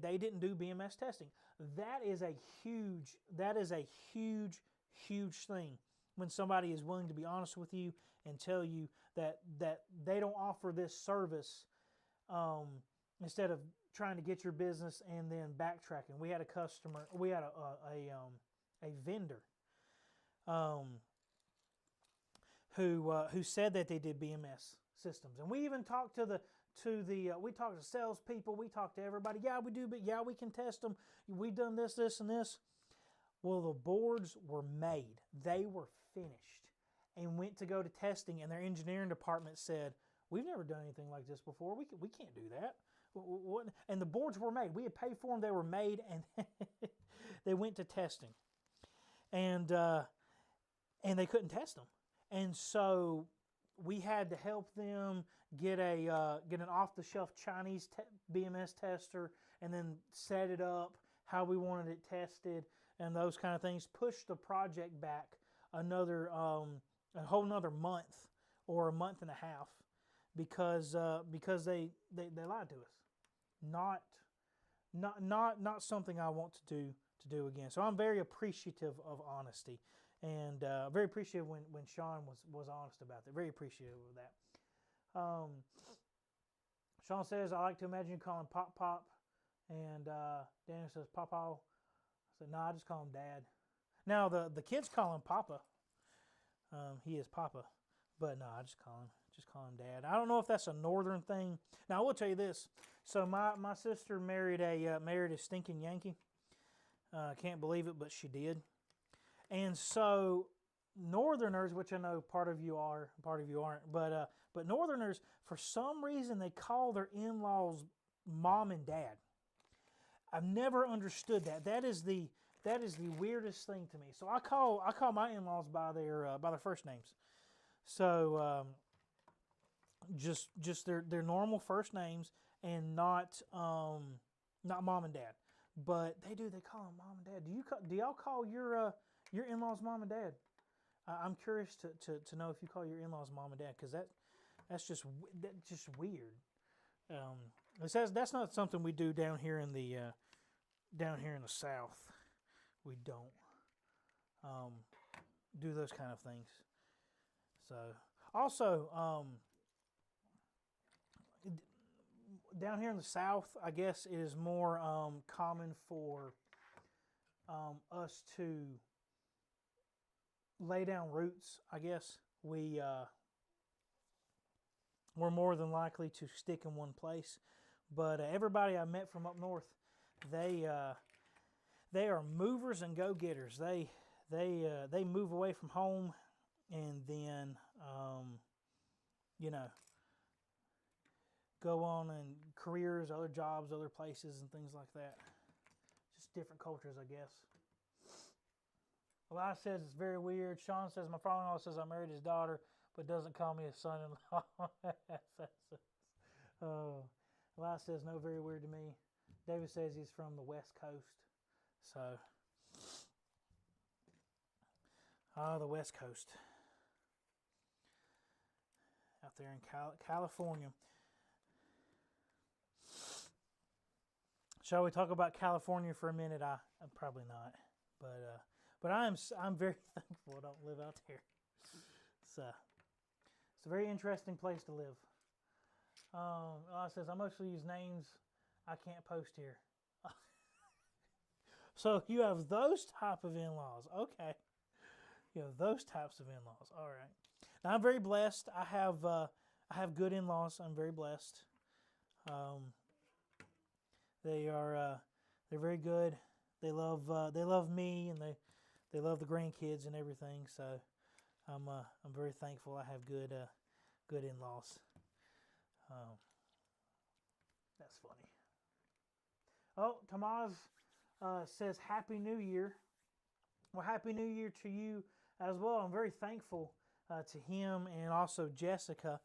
Speaker 1: they didn't do BMS testing. That is a huge thing when somebody is willing to be honest with you and tell you that they don't offer this service instead of trying to get your business and then backtracking. We had a customer, we had a vendor who said that they did BMS systems, and we even talked we talked to salespeople, we talked to everybody. Yeah, we do, but yeah, we can test them. We've done this, and this. Well, the boards were made. They were finished and went to go to testing, and their engineering department said, we've never done anything like this before. We can't do that. And the boards were made. We had paid for them. They were made, and they went to testing. And they couldn't test them. And so we had to help them get an off-the-shelf Chinese BMS tester and then set it up how we wanted it tested and those kind of things. Push the project back a whole nother month or a month and a half because they lied to us. Not something I want to do again. So I'm very appreciative of honesty. And very appreciative when Sean was honest about that. Very appreciative of that. Sean says, I like to imagine you call him Pop Pop. And Daniel says, Papa. I said, no, I just call him Dad. Now, the kids call him Papa. He is Papa. But no, I just call him Dad. I don't know if that's a northern thing. Now, I will tell you this. So my sister married a stinking Yankee. Can't believe it, but she did. And so Northerners, which I know part of you are, part of you aren't, but Northerners, for some reason, they call their in-laws Mom and Dad. I've never understood that. That is the weirdest thing to me. So I call my in-laws by their first names. So just their normal first names, and not Mom and Dad. But they call them Mom and Dad. Do y'all call your in-laws Mom and Dad? I'm curious to know if you call your in-laws mom and dad, because that's just weird. It says that's not something we do down here in the South. We don't do those kind of things. So also down here in the South, I guess it is more common for us to lay down roots. I guess we're more than likely to stick in one place. But everybody I met from up north, they are movers and go-getters. They move away from home, and then go on in careers, other jobs, other places, and things like that. Just different cultures, I guess. Elias says it's very weird. Sean says my father-in-law says I married his daughter, but doesn't call me his son-in-law. Elias says no, very weird to me. David says he's from the West Coast. So, the West Coast. Out there in California. Shall we talk about California for a minute? I'm probably not, but I'm very thankful I don't live out there. It's a very interesting place to live. It says I mostly use names I can't post here. So you have those type of in-laws. Okay, you have those types of in-laws. All right. Now I'm very blessed. I have good in-laws. I'm very blessed. They're very good. They love me, and they love the grandkids and everything. So I'm very thankful I have good in-laws. That's funny. Oh, Tamaz says Happy New Year. Well, Happy New Year to you as well. I'm very thankful to him and also Jessica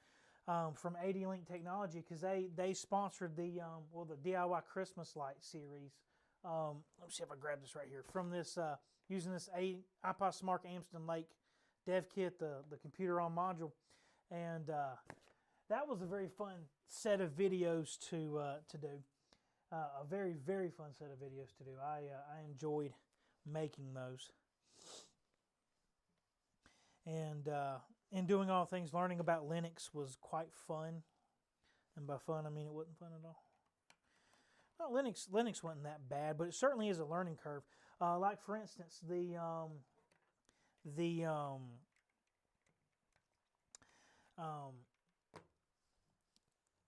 Speaker 1: from AD-Link Technology, because they sponsored the DIY Christmas light series. Let me see if I grab this right here from this using this iPod Smart Amston Lake dev kit, the computer on module, and that was a very fun set of videos to do. A very, very fun set of videos to do. I enjoyed making those. And in doing all things, learning about Linux was quite fun. And by fun, I mean it wasn't fun at all. Well, Linux wasn't that bad, but it certainly is a learning curve. Like for instance, the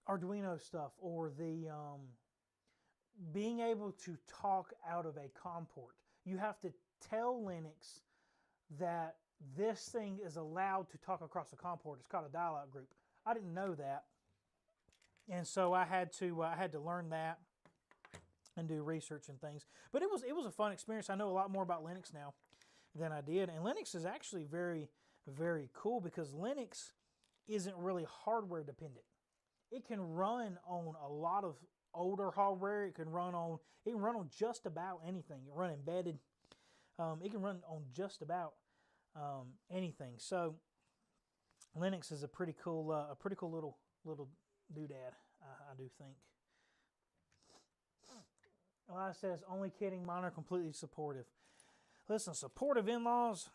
Speaker 1: Arduino stuff, or the being able to talk out of a COM port. You have to tell Linux that this thing is allowed to talk across a COM port. It's called a dialogue group. I didn't know that, and so I had to learn that and do research and things. But it was a fun experience. I know a lot more about Linux now than I did, and Linux is actually very, very cool because Linux isn't really hardware dependent. It can run on a lot of older hardware. It can run on just about anything. It can run embedded. It can run on just about anything. So Linux is a pretty cool little doodad. I do think. Elias says, "Only kidding. Mine are completely supportive." Listen, supportive in-laws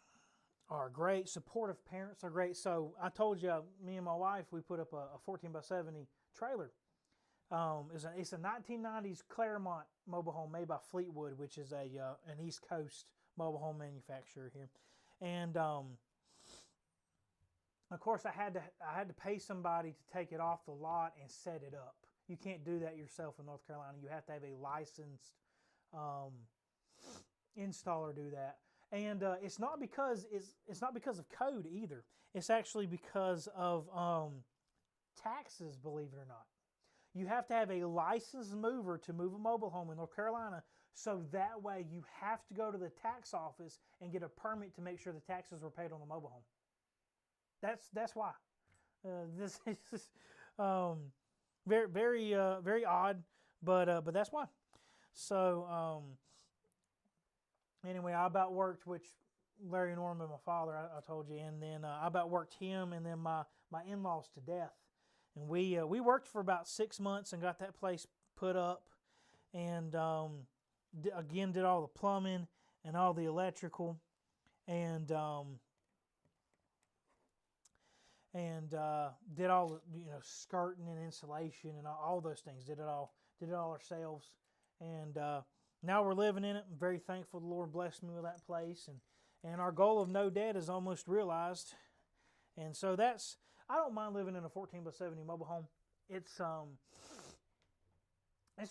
Speaker 1: are great. Supportive parents are great. So I told you, me and my wife, we put up a 14x70 trailer. It's a 1990s Claremont mobile home made by Fleetwood, which is an East Coast mobile home manufacturer here. And of course, I had to pay somebody to take it off the lot and set it up. You can't do that yourself in North Carolina. You have to have a licensed installer do that. And it's not because of code either. It's actually because of taxes, believe it or not. You have to have a licensed mover to move a mobile home in North Carolina, so that way you have to go to the tax office and get a permit to make sure the taxes were paid on the mobile home. That's why. This is very, very, very odd, but that's why. So anyway, I about worked, which Larry Norman, my father, I told you, and then I about worked him and then my in-laws to death. And we worked for about 6 months and got that place put up, and again did all the plumbing and all the electrical, and did all the skirting and insulation and all those things. Did it all ourselves, and now we're living in it. I'm very thankful the Lord blessed me with that place, and our goal of no debt is almost realized. And so I don't mind living in a 14 by 70 mobile home. It's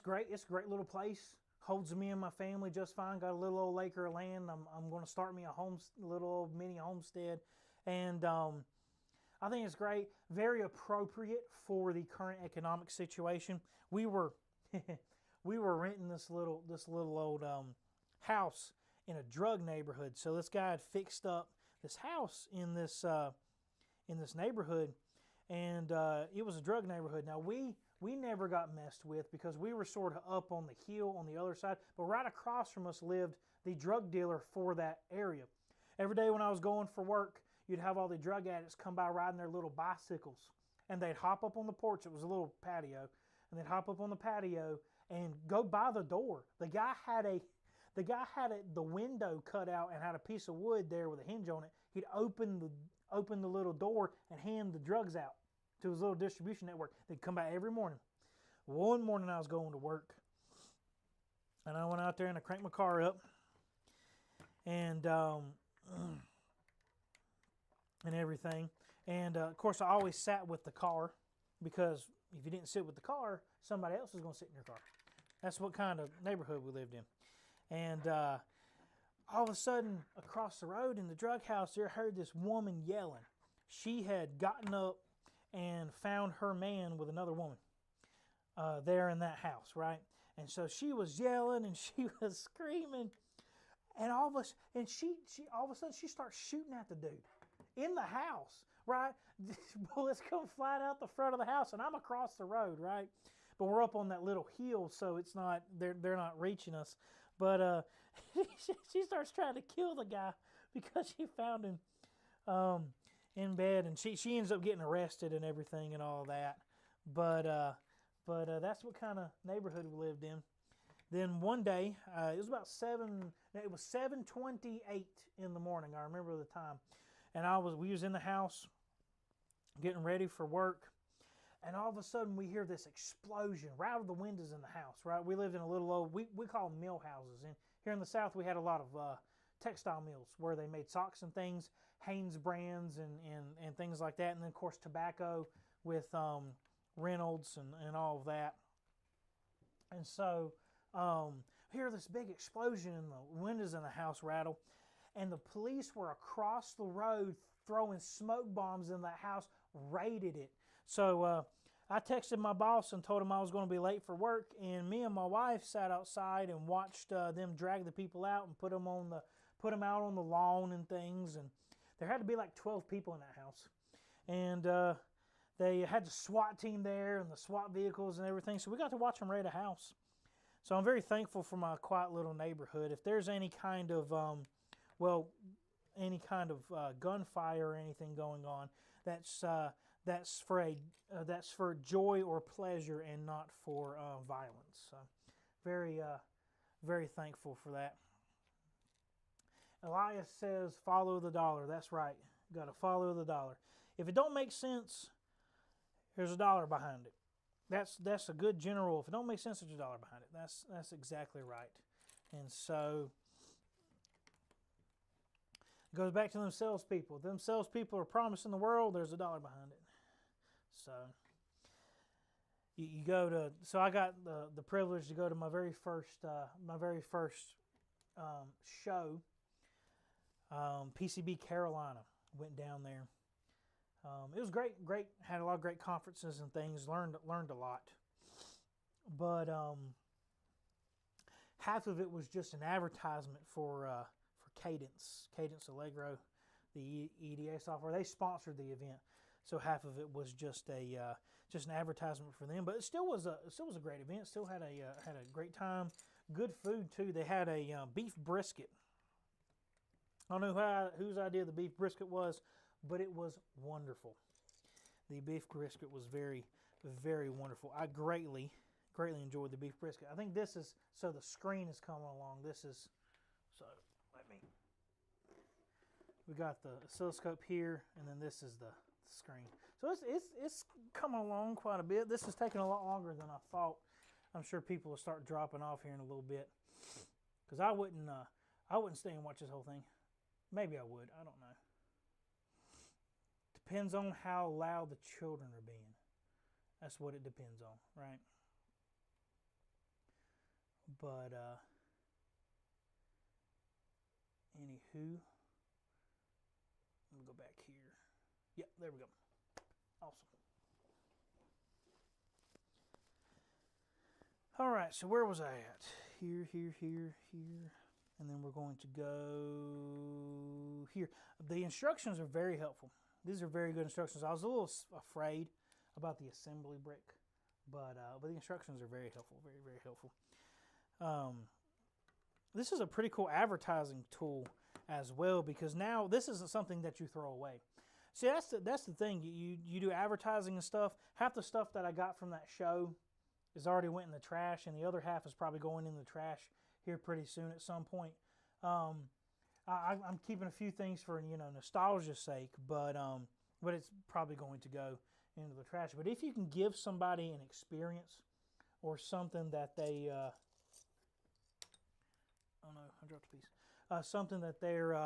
Speaker 1: great. It's a great little place. Holds me and my family just fine. Got a little old acre of land. I'm going to start me a little old mini homestead, and I think it's great. Very appropriate for the current economic situation. We were renting this little old house in a drug neighborhood. So this guy had fixed up this house in this neighborhood, and it was a drug neighborhood. Now we never got messed with because we were sort of up on the hill on the other side, but right across from us lived the drug dealer for that area. Every day when I was going for work, you'd have all the drug addicts come by riding their little bicycles, and they'd hop up on the porch. It was a little patio, and they'd hop up on the patio and go by the door. The guy had the window cut out and had a piece of wood there with a hinge on it. He'd open the little door and hand the drugs out to his little distribution network. They'd come by every morning. One morning I was going to work, and I went out there and I cranked my car up, and everything. And of course I always sat with the car, because if you didn't sit with the car, somebody else was going to sit in your car. That's what kind of neighborhood we lived in. And all of a sudden, across the road in the drug house, there I heard this woman yelling. She had gotten up and found her man with another woman there in that house, right? And so she was yelling and she was screaming, and all of a sudden she starts shooting at the dude in the house, right? Bullets come flying out the front of the house, and I'm across the road, right? But we're up on that little hill, so it's not they're not reaching us. But she starts trying to kill the guy because she found him in bed, and she ends up getting arrested and everything and all that. But that's what kind of neighborhood we lived in. Then one day, it was 7:28 in the morning. I remember the time, and we was in the house getting ready for work. And all of a sudden, we hear this explosion right out of the windows in the house, right? We lived in a little old, we call them mill houses. And here in the South, we had a lot of textile mills where they made socks and things, Hanes brands and things like that. And then, of course, tobacco with Reynolds and all of that. And so, we hear this big explosion and the windows in the house rattle. And the police were across the road throwing smoke bombs in that house, raided it. So I texted my boss and told him I was going to be late for work, and me and my wife sat outside and watched them drag the people out and put them out on the lawn and things. And there had to be like 12 people in that house, and they had the SWAT team there and the SWAT vehicles and everything. So we got to watch them raid a house. So I'm very thankful for my quiet little neighborhood. If there's any kind of gunfire or anything going on, that's for joy or pleasure and not for violence. So very thankful for that. Elias says, follow the dollar. That's right. Got to follow the dollar. If it don't make sense, there's a dollar behind it. That's a good general. If it don't make sense, there's a dollar behind it. That's exactly right. And so it goes back to them salespeople. Them salespeople are promising the world. There's a dollar behind it. So you go to. So I got the privilege to go to my very first show. PCB Carolina. Went down there. It was great. Had a lot of great conferences and things. Learned a lot. But half of it was just an advertisement for Cadence Allegro, the EDA software. They sponsored the event, so half of it was just an advertisement for them. But it still was a great event. Still had a great time. Good food too. They had a beef brisket I don't know whose idea the beef brisket was, but it was wonderful. The beef brisket was very, very wonderful. I greatly enjoyed the beef brisket. I think this is, so the screen is coming along. This is, so let me, we got the oscilloscope here, and then this is the screen. So it's coming along quite a bit. This is taking a lot longer than I thought. I'm sure people will start dropping off here in a little bit, because I wouldn't stay and watch this whole thing. Maybe I would. I don't know. Depends on how loud the children are being. That's what it depends on, right? But anywho, let me go back here. Yep, there we go. Awesome. All right, so where was I at? Here, and then we're going to go here. The instructions are very helpful. These are very good instructions. I was a little afraid about the assembly brick, but the instructions are very helpful, very, very helpful. This is a pretty cool advertising tool as well, because now this isn't something that you throw away. See, that's the thing. You do advertising and stuff. Half the stuff that I got from that show is already went in the trash, and the other half is probably going in the trash here pretty soon at some point. I'm keeping a few things for nostalgia's sake, but it's probably going to go into the trash. But if you can give somebody an experience or something that they oh no, I dropped a piece. Something that they're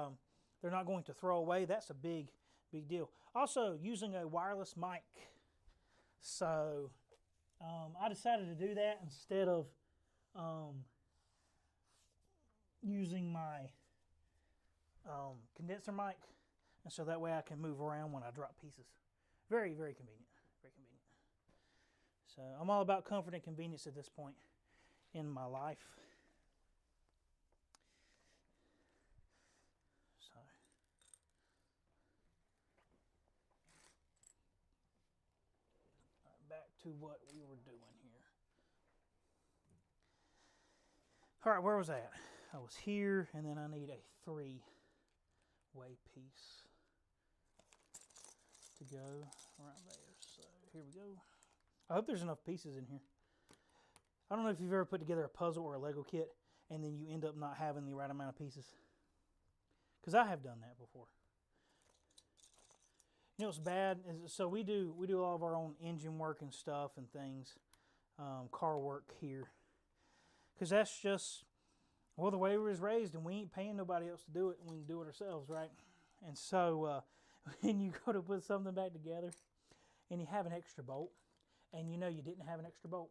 Speaker 1: not going to throw away, that's a big deal. Also, using a wireless mic. So I decided to do that instead of using my condenser mic, and so that way I can move around when I drop pieces. Very, very convenient. Very convenient. So I'm all about comfort and convenience at this point in my life. So back to what we were doing here. All right, where was I at? I was here, and then I need a 3-way piece to go right there. So here we go. I hope there's enough pieces in here. I don't know if you've ever put together a puzzle or a Lego kit and then you end up not having the right amount of pieces. Because I have done that before. You know what's bad? So we do all of our own engine work and stuff and things, car work here. Because that's just, well, the way we was raised, and we ain't paying nobody else to do it, and we can do it ourselves, right? And so when you go to put something back together and you have an extra bolt, and you know you didn't have an extra bolt,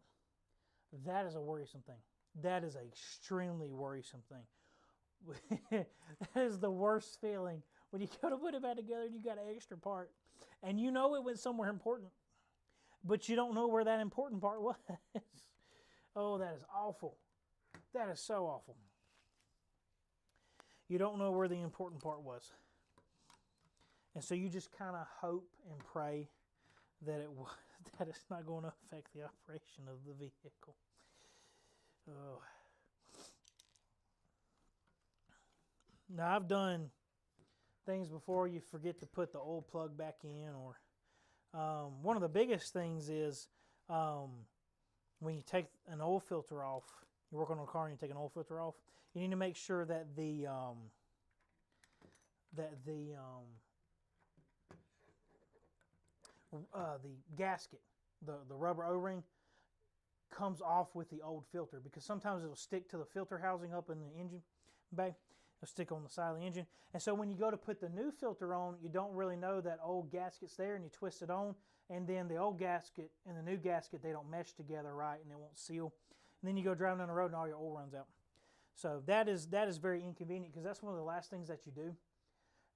Speaker 1: that is a worrisome thing. That is an extremely worrisome thing. That is the worst feeling, when you go to put it back together and you got an extra part, and you know it went somewhere important, but you don't know where that important part was. Oh, that is awful. That is so awful. You don't know where the important part was. And so you just kind of hope and pray that that it's not going to affect the operation of the vehicle. Oh. Now, I've done things before you forget to put the old plug back in, or one of the biggest things is when you take an oil filter off, you work on a car and you take an oil filter off, you need to make sure that the gasket, the rubber O-ring, comes off with the old filter, because sometimes it'll stick to the filter housing up in the engine bay. It'll stick on the side of the engine. And so when you go to put the new filter on, you don't really know that old gasket's there, and you twist it on, and then the old gasket and the new gasket, they don't mesh together right, and they won't seal. And then you go driving down the road and all your oil runs out. So that is very inconvenient, because that's one of the last things that you do.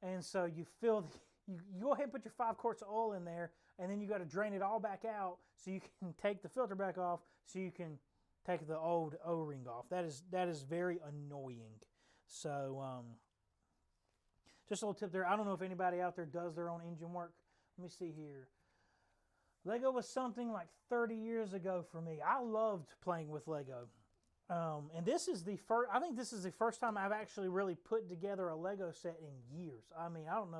Speaker 1: And so you go ahead and put your 5 quarts of oil in there, and then you got to drain it all back out so you can take the filter back off, so you can take the old O-ring off. That is very annoying. So just a little tip there. I don't know if anybody out there does their own engine work. Let me see here. Lego was something like 30 years ago for me. I loved playing with Lego. And this is the first, I think this is the first time I've actually really put together a Lego set in years. I mean, I don't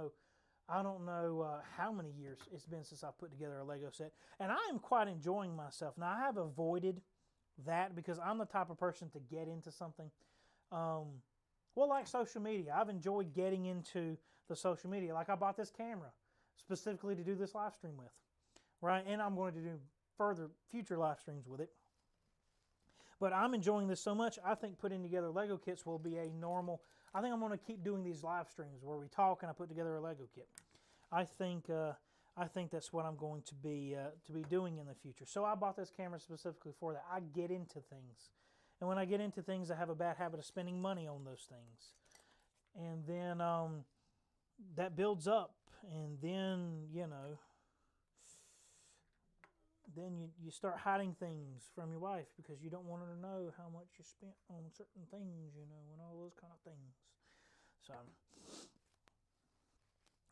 Speaker 1: know how many years it's been since I've put together a Lego set. And I am quite enjoying myself. Now, I have avoided that because I'm the type of person to get into something. Well, like social media. I've enjoyed getting into the social media. Like I bought this camera specifically to do this live stream with, right? And I'm going to do future live streams with it. But I'm enjoying this so much, I think putting together Lego kits will be a normal... I think I'm going to keep doing these live streams where we talk and I put together a Lego kit. I think that's what I'm going to be doing in the future. So I bought this camera specifically for that. I get into things. And when I get into things, I have a bad habit of spending money on those things. And then that builds up. And then, you know... Then you start hiding things from your wife because you don't want her to know how much you spent on certain things, you know, and all those kind of things. So,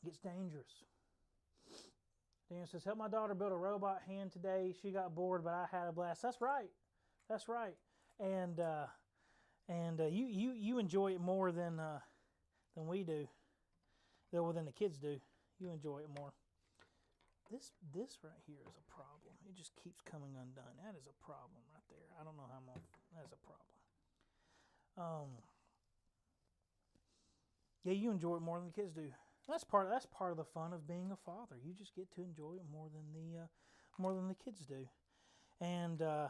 Speaker 1: it gets dangerous. Dan says, help my daughter build a robot hand today. She got bored, but I had a blast. That's right. That's right. And you enjoy it more than we do, than the kids do. You enjoy it more. This right here is a problem. It just keeps coming undone. That is a problem right there. I don't know how long. That's a problem. Yeah, you enjoy it more than the kids do. That's part of the fun of being a father. You just get to enjoy it more than the kids do. And I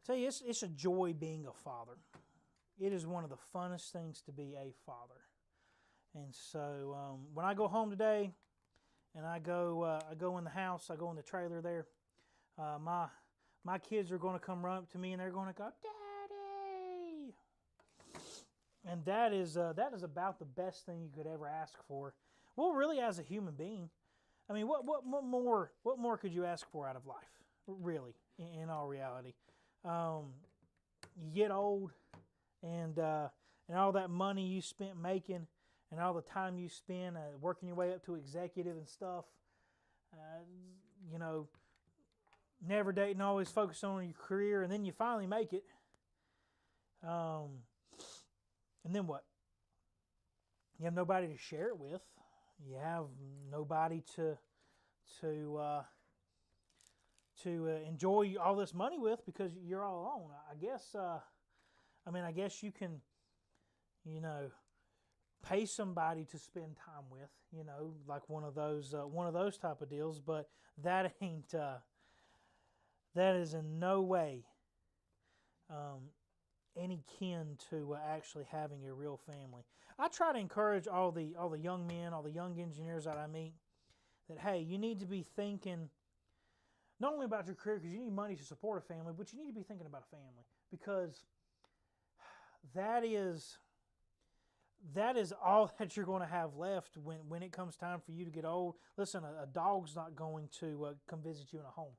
Speaker 1: tell you, it's a joy being a father. It is one of the funnest things to be a father. And so when I go home today. And I go in the house. I go in the trailer there. My kids are going to come run up to me and they're going to go, Daddy! And that is about the best thing you could ever ask for. Well, really, as a human being, I mean, what more could you ask for out of life? Really, in all reality, you get old, and all that money you spent making. And all the time you spend working your way up to executive and stuff, you know, never dating, always focusing on your career, and then you finally make it. And then what? You have nobody to share it with. You have nobody to enjoy all this money with because you're all alone. I guess you can, you know, pay somebody to spend time with, you know, like one of those type of deals, but that is in no way any kin to actually having a real family. I try to encourage all the young men, all the young engineers that I meet, that hey, you need to be thinking not only about your career because you need money to support a family, but you need to be thinking about a family because that is all that you're going to have left when it comes time for you to get old. Listen, a dog's not going to come visit you in a home.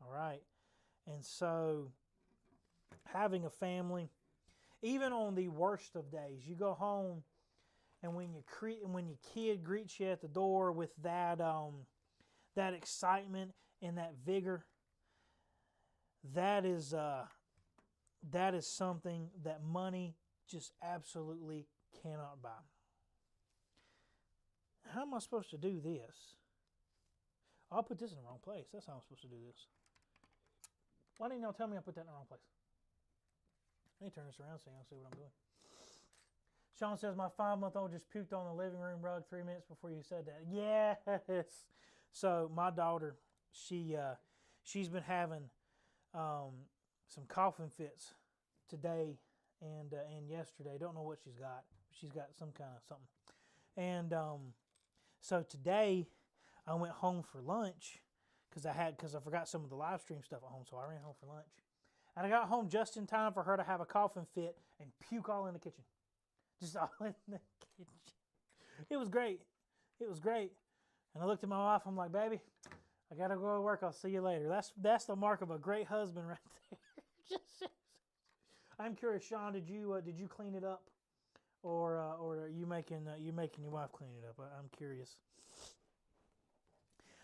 Speaker 1: All right? And so having a family, even on the worst of days, you go home and when your kid greets you at the door with that excitement and that vigor, that is something that money just absolutely cannot buy. How am I supposed to do this? I'll put this in the wrong place. That's how I'm supposed to do this. Why didn't y'all tell me I put that in the wrong place? Let me turn this around so y'all see what I'm doing. Sean says, my 5-month-old just puked on the living room rug 3 minutes before you said that. Yes! So my daughter, she's been having some coughing fits today and yesterday. Don't know what she's got. She's got some kind of something. And so today I went home for lunch because I forgot some of the live stream stuff at home, so I ran home for lunch. And I got home just in time for her to have a coughing fit and puke all in the kitchen. Just all in the kitchen. It was great. It was great. And I looked at my wife. I'm like, baby, I got to go to work. I'll see you later. That's the mark of a great husband right there. I'm curious, Sean, did you clean it up? Or are you making your wife clean it up? I'm curious.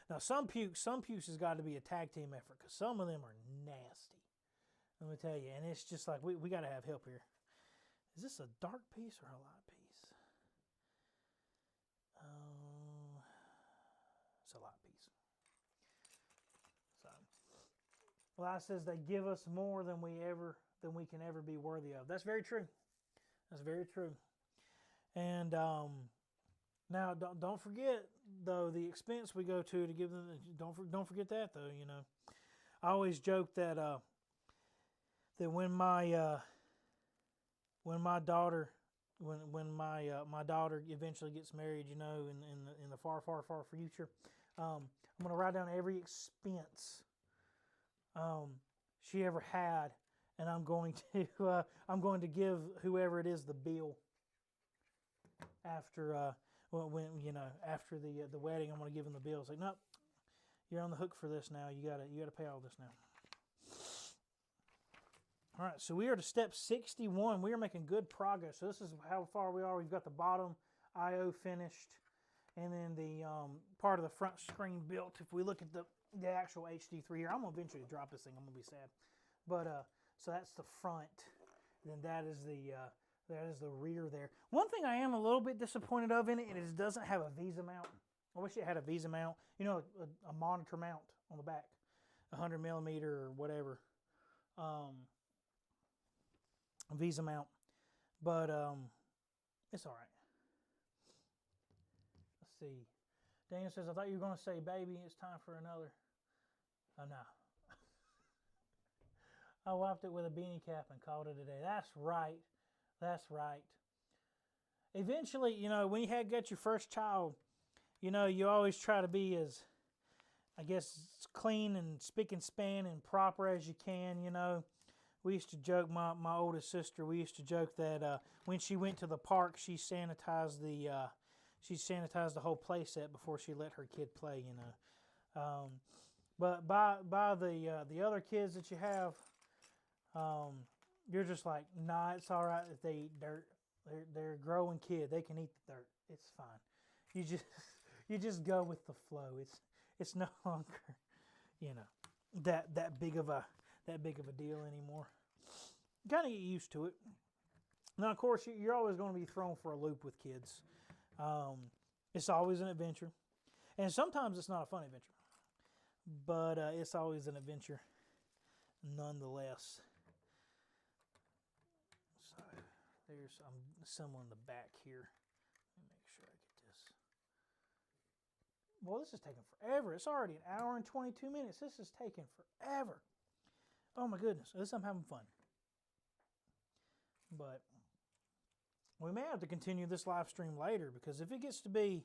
Speaker 1: Now, some pukes has got to be a tag team effort because some of them are nasty. Let me tell you, and it's just like we got to have help here. Is this a dark piece or a light piece? It's a light piece. So, well, says they give us more than we can ever be worthy of. That's very true. That's very true. And now don't forget though the expense we go to give them. Don't forget that though. You know, I always joke that that when my daughter my daughter eventually gets married, you know, in the far future, I'm gonna write down every expense she ever had, and I'm going to give whoever it is the bill after when you know after the wedding. I'm going to give them the bill. It's like, nope, you're on the hook for this now. You gotta pay all this now. All right, so we are to step 61. We are making good progress. So this is how far we are. We've got the bottom I/O finished, and then the part of the front screen built. If we look at the actual HD3 here, I'm gonna eventually drop this thing. I'm gonna be sad, but so that's the front. Then that is the rear there. One thing I am a little bit disappointed of in it is it doesn't have a VESA mount. I wish it had a VESA mount. You know, a monitor mount on the back, 100 millimeter or whatever. VESA mount, but it's all right. Let's see. Daniel says, I thought you were going to say, baby, it's time for another. Oh, no. I wiped it with a beanie cap and called it a day. That's right. That's right. Eventually, you know, when you got your first child, you know, you always try to be as, I guess, clean and spick and span and proper as you can, you know. We used to joke, my oldest sister, we used to joke that when she went to the park, she sanitized the whole play set before she let her kid play, you know. But by the other kids that you have, you're just like, nah, it's all right if they eat dirt. They're a growing kid. They can eat the dirt. It's fine. You just go with the flow. It's no longer, you know, that big of a deal anymore. You kind of get used to it. Now, of course, you're always going to be thrown for a loop with kids. It's always an adventure. And sometimes it's not a fun adventure. But it's always an adventure nonetheless. So, I'm assembling the back here. Let me make sure I get this. Well, this is taking forever. It's already an hour and 22 minutes. This is taking forever. Oh my goodness, at least I'm having fun. But we may have to continue this live stream later, because if it gets to be,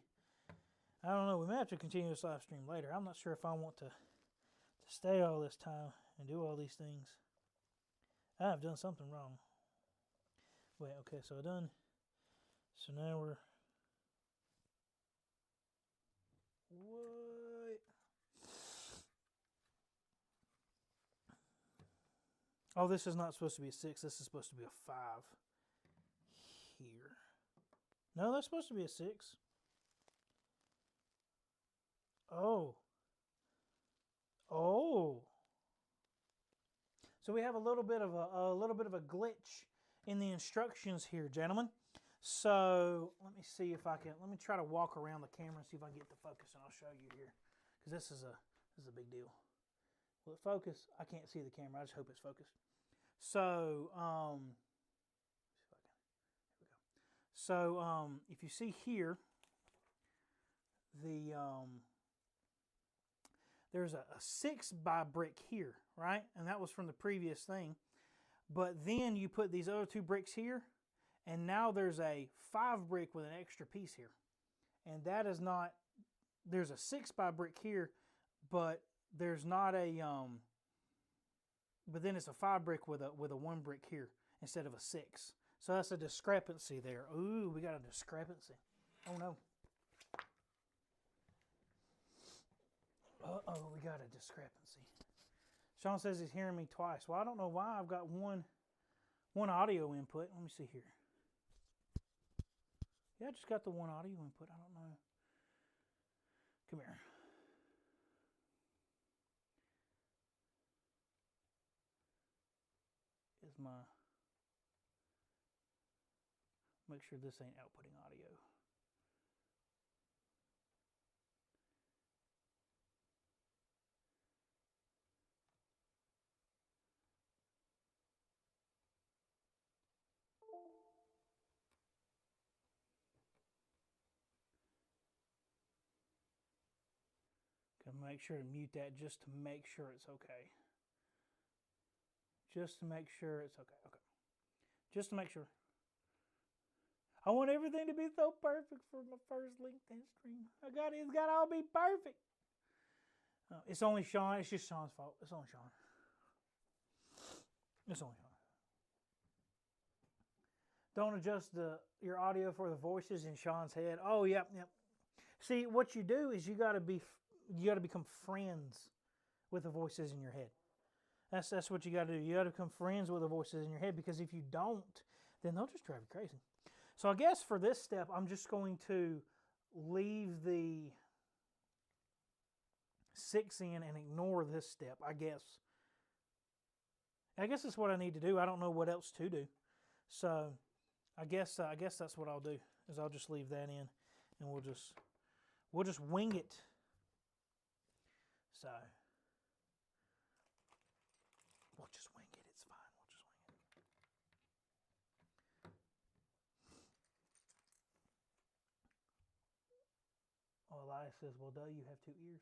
Speaker 1: I don't know, we may have to continue this live stream later. I'm not sure if I want to stay all this time and do all these things. I've done something wrong. Wait, okay, so so now we're, what? Oh, this is not supposed to be a 6. This is supposed to be a 5 here. No, that's supposed to be a 6. Oh. Oh. So we have a little bit of a glitch in the instructions here, gentlemen. So let me see if I can. Let me try to walk around the camera and see if I can get the focus, and I'll show you here, because this is a big deal. Will it focus? I can't see the camera. I just hope it's focused. So, if you see here, there's a 6 by brick here, right? And that was from the previous thing. But then you put these other 2 bricks here, and now there's a 5 brick with an extra piece here. And that is not, there's a 6 by brick here, but there's not a, but then it's a 5 brick with a 1 brick here instead of a 6. So that's a discrepancy there. Ooh, we got a discrepancy. Oh no. Uh-oh, we got a discrepancy. Sean says he's hearing me twice. Well, I don't know why. I've got one audio input. Let me see here. Yeah, I just got the one audio input. I don't know. Come here. is my, make sure this ain't outputting audio. Gonna make sure to mute that just to make sure it's okay. Just to make sure it's okay. Okay. Just to make sure. I want everything to be so perfect for my first LinkedIn stream. It's got to all be perfect. It's only Sean. It's just Sean's fault. It's only Sean. It's only Sean. Don't adjust your audio for the voices in Sean's head. Oh, yep. See, what you do is you got to become friends with the voices in your head. That's what you got to do. You got to become friends with the voices in your head, because if you don't, then they'll just drive you crazy. So I guess for this step, I'm just going to leave the 6 in and ignore this step, I guess. I guess that's what I need to do. I don't know what else to do. So I guess that's what I'll do, is I'll just leave that in, and we'll just wing it. So we'll just wing it. It's fine. We'll just wing it. Oh, Elias says, well, duh, you have 2 ears.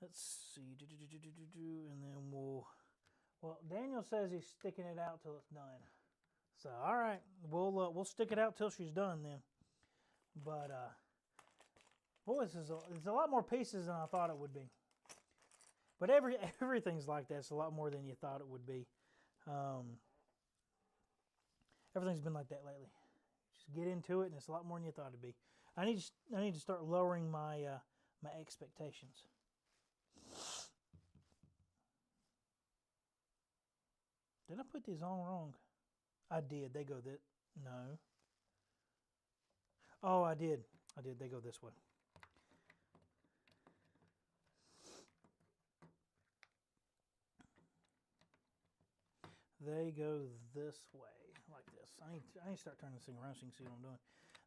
Speaker 1: Let's see. And then well, Daniel says he's sticking it out till it's done. So, all right, we'll stick it out till she's done then. But boy, it's a lot more pieces than I thought it would be. But everything's like that. It's a lot more than you thought it would be. Everything's been like that lately. Just get into it, and it's a lot more than you thought it'd be. I need to start lowering my my expectations. Did I put these on wrong? I did. They go that. No. Oh, I did. They go this way. They go this way, like this. I need to start turning this thing around so you can see what I'm doing.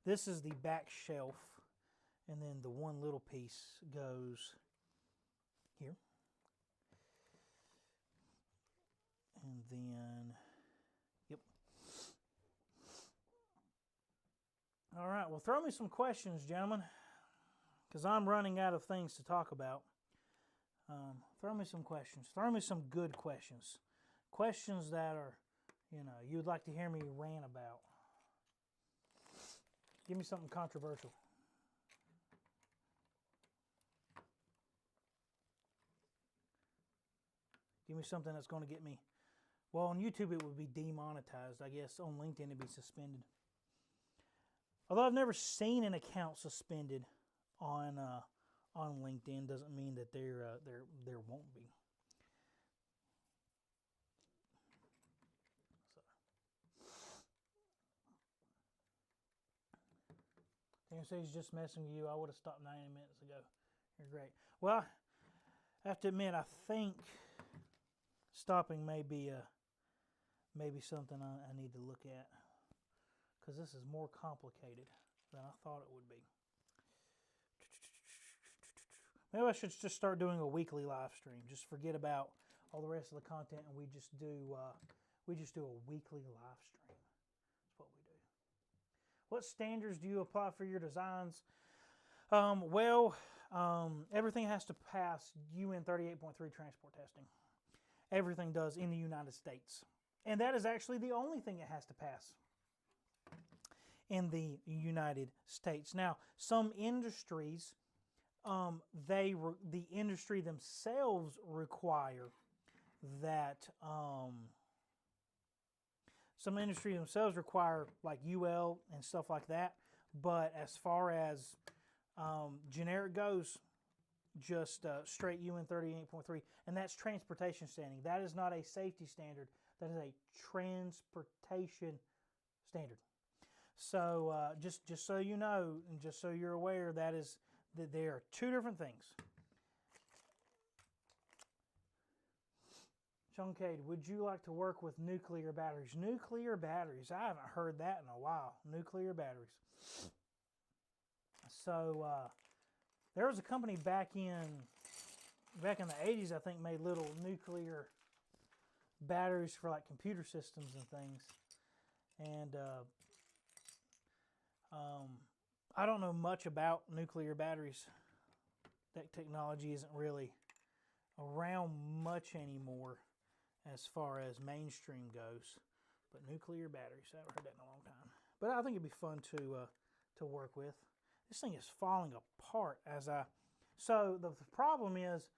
Speaker 1: This is the back shelf, and then the one little piece goes here. And then, yep. All right, well, throw me some questions, gentlemen, because I'm running out of things to talk about. Throw me some questions. Throw me some good questions. Questions that are, you'd like to hear me rant about. Give me something controversial. Give me something that's going to get me. Well, on YouTube it would be demonetized. I guess on LinkedIn it'd be suspended. Although I've never seen an account suspended on LinkedIn, doesn't mean that there won't be. Dan says he's just messing with you. I would have stopped 90 minutes ago. You're great. Well, I have to admit, I think stopping may be something I need to look at, because this is more complicated than I thought it would be. Maybe I should just start doing a weekly live stream. Just forget about all the rest of the content, and we just do a weekly live stream. That's what we do. What standards do you apply for your designs? Everything has to pass UN 38.3 transport testing. Everything does in the United States. And that is actually the only thing it has to pass in the United States. Now, some industries, the industry themselves require that, some industry themselves require like UL and stuff like that. But as far as generic goes, just straight UN 38.3, and that's transportation standing. That is not a safety standard. That is a transportation standard. So just so you know, and just so you're aware, that is They are two different things. Sean Cade, would you like to work with nuclear batteries? Nuclear batteries. I haven't heard that in a while. Nuclear batteries. So there was a company back in the 80s, I think, made little nuclear batteries for like computer systems and things. And I don't know much about nuclear batteries. That technology isn't really around much anymore as far as mainstream goes. But nuclear batteries, I haven't heard that in a long time. But I think it'd be fun to work with. This thing is falling apart as I... So the problem is,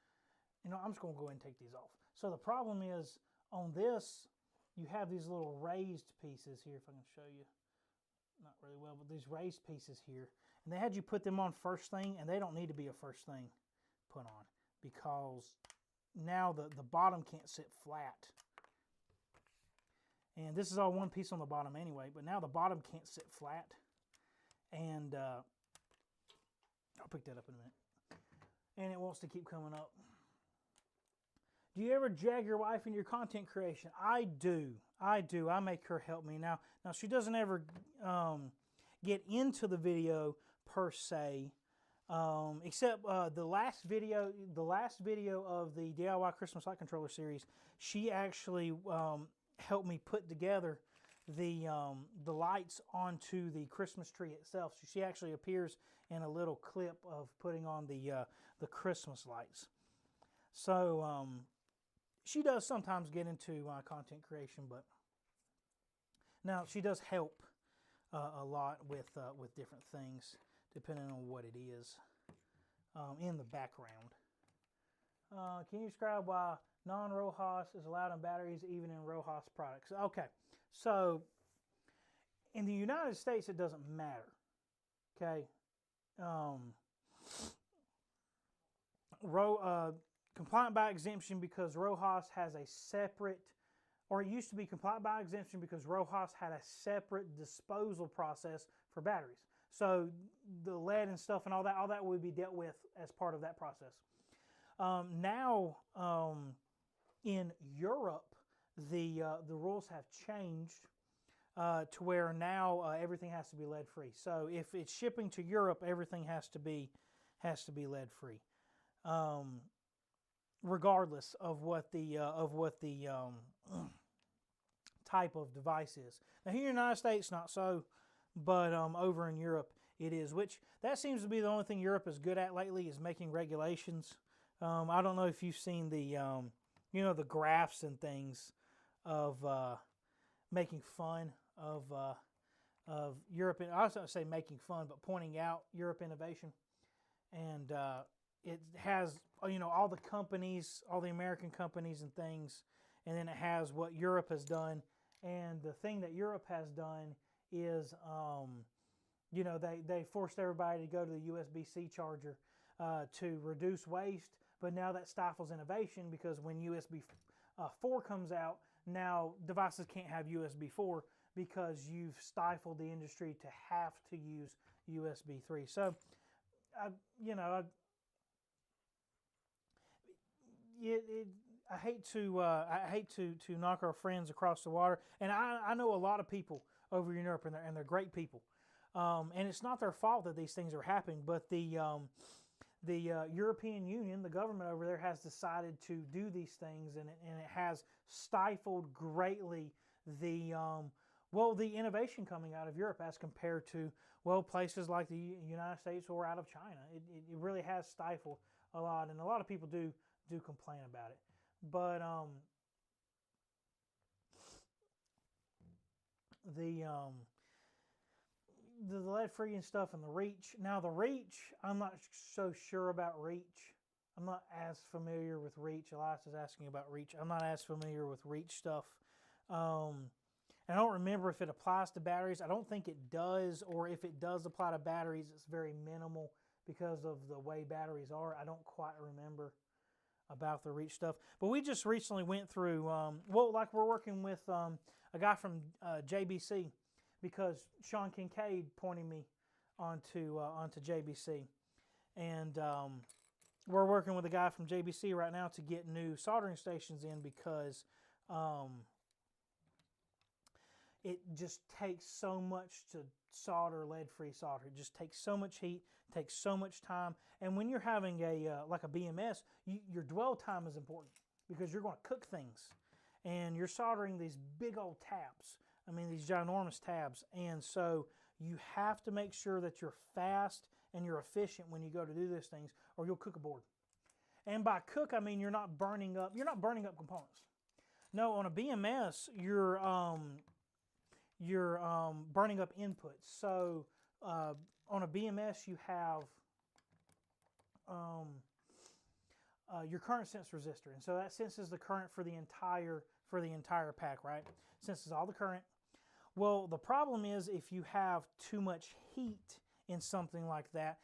Speaker 1: I'm just going to go ahead and take these off. So the problem is, on this, you have these little raised pieces here, if I can show you. Not really well, but these raised pieces here. And they had you put them on first thing, and they don't need to be a first thing put on, because now the bottom can't sit flat. And this is all one piece on the bottom anyway, but now the bottom can't sit flat. And I'll pick that up in a minute. And it wants to keep coming up. Do you ever jag your wife in your content creation? I do. I make her help me. Now she doesn't ever get into the video per se, except the last video of the DIY Christmas light controller series. She actually helped me put together the lights onto the Christmas tree itself. So she actually appears in a little clip of putting on the Christmas lights. So she does sometimes get into content creation, but now she does help a lot with different things, depending on what it is in the background. Can you describe why non-RoHS is allowed in batteries, even in RoHS products? Okay, so in the United States, it doesn't matter. Okay, compliant by exemption because RoHS has a separate, or it used to be compliant by exemption because RoHS had a separate disposal process for batteries. So the lead and stuff and all that would be dealt with as part of that process. Now in Europe, the rules have changed to where now everything has to be lead free. So if it's shipping to Europe, everything has to be lead free, regardless of what the type of device is. Now here in the United States, not so, but over in Europe it is. Which that seems to be the only thing Europe is good at lately, is making regulations. I don't know if you've seen the the graphs and things of making fun of Europe. I was going to say making fun, but pointing out Europe innovation. And it has, all the companies, all the American companies and things, and then it has what Europe has done. And the thing that Europe has done is, they forced everybody to go to the USB-C charger to reduce waste. But now that stifles innovation, because when USB 4 comes out, now devices can't have USB 4 because you've stifled the industry to have to use USB 3. So, I hate to knock our friends across the water, and I know a lot of people over in Europe, and they're great people, and it's not their fault that these things are happening, but the European Union, the government over there, has decided to do these things, and it has stifled greatly the innovation coming out of Europe as compared to places like the United States or out of China. It really has stifled a lot, and a lot of people do complain about it. But the lead-free and stuff and the reach. Now the reach, I'm not so sure about reach. I'm not as familiar with reach. Elias is asking about reach. I'm not as familiar with reach stuff. I don't remember if it applies to batteries. I don't think it does, or if it does apply to batteries, it's very minimal because of the way batteries are. I don't quite remember about the reach stuff. But we just recently went through, like we're working with a guy from JBC, because Sean Kincaid pointed me onto JBC. And we're working with a guy from JBC right now to get new soldering stations in because it just takes so much to solder lead-free solder. It just takes so much heat, takes so much time. And when you're having like a BMS, your dwell time is important because you're going to cook things. And you're soldering these big old tabs. I mean, these ginormous tabs. And so you have to make sure that you're fast and you're efficient when you go to do these things, or you'll cook a board. And by cook, I mean you're not burning up components. No, on a BMS, you're burning up inputs. So on a BMS, you have your current sense resistor, and so that senses the current for the entire pack, right? Senses all the current. Well, the problem is if you have too much heat in something like that,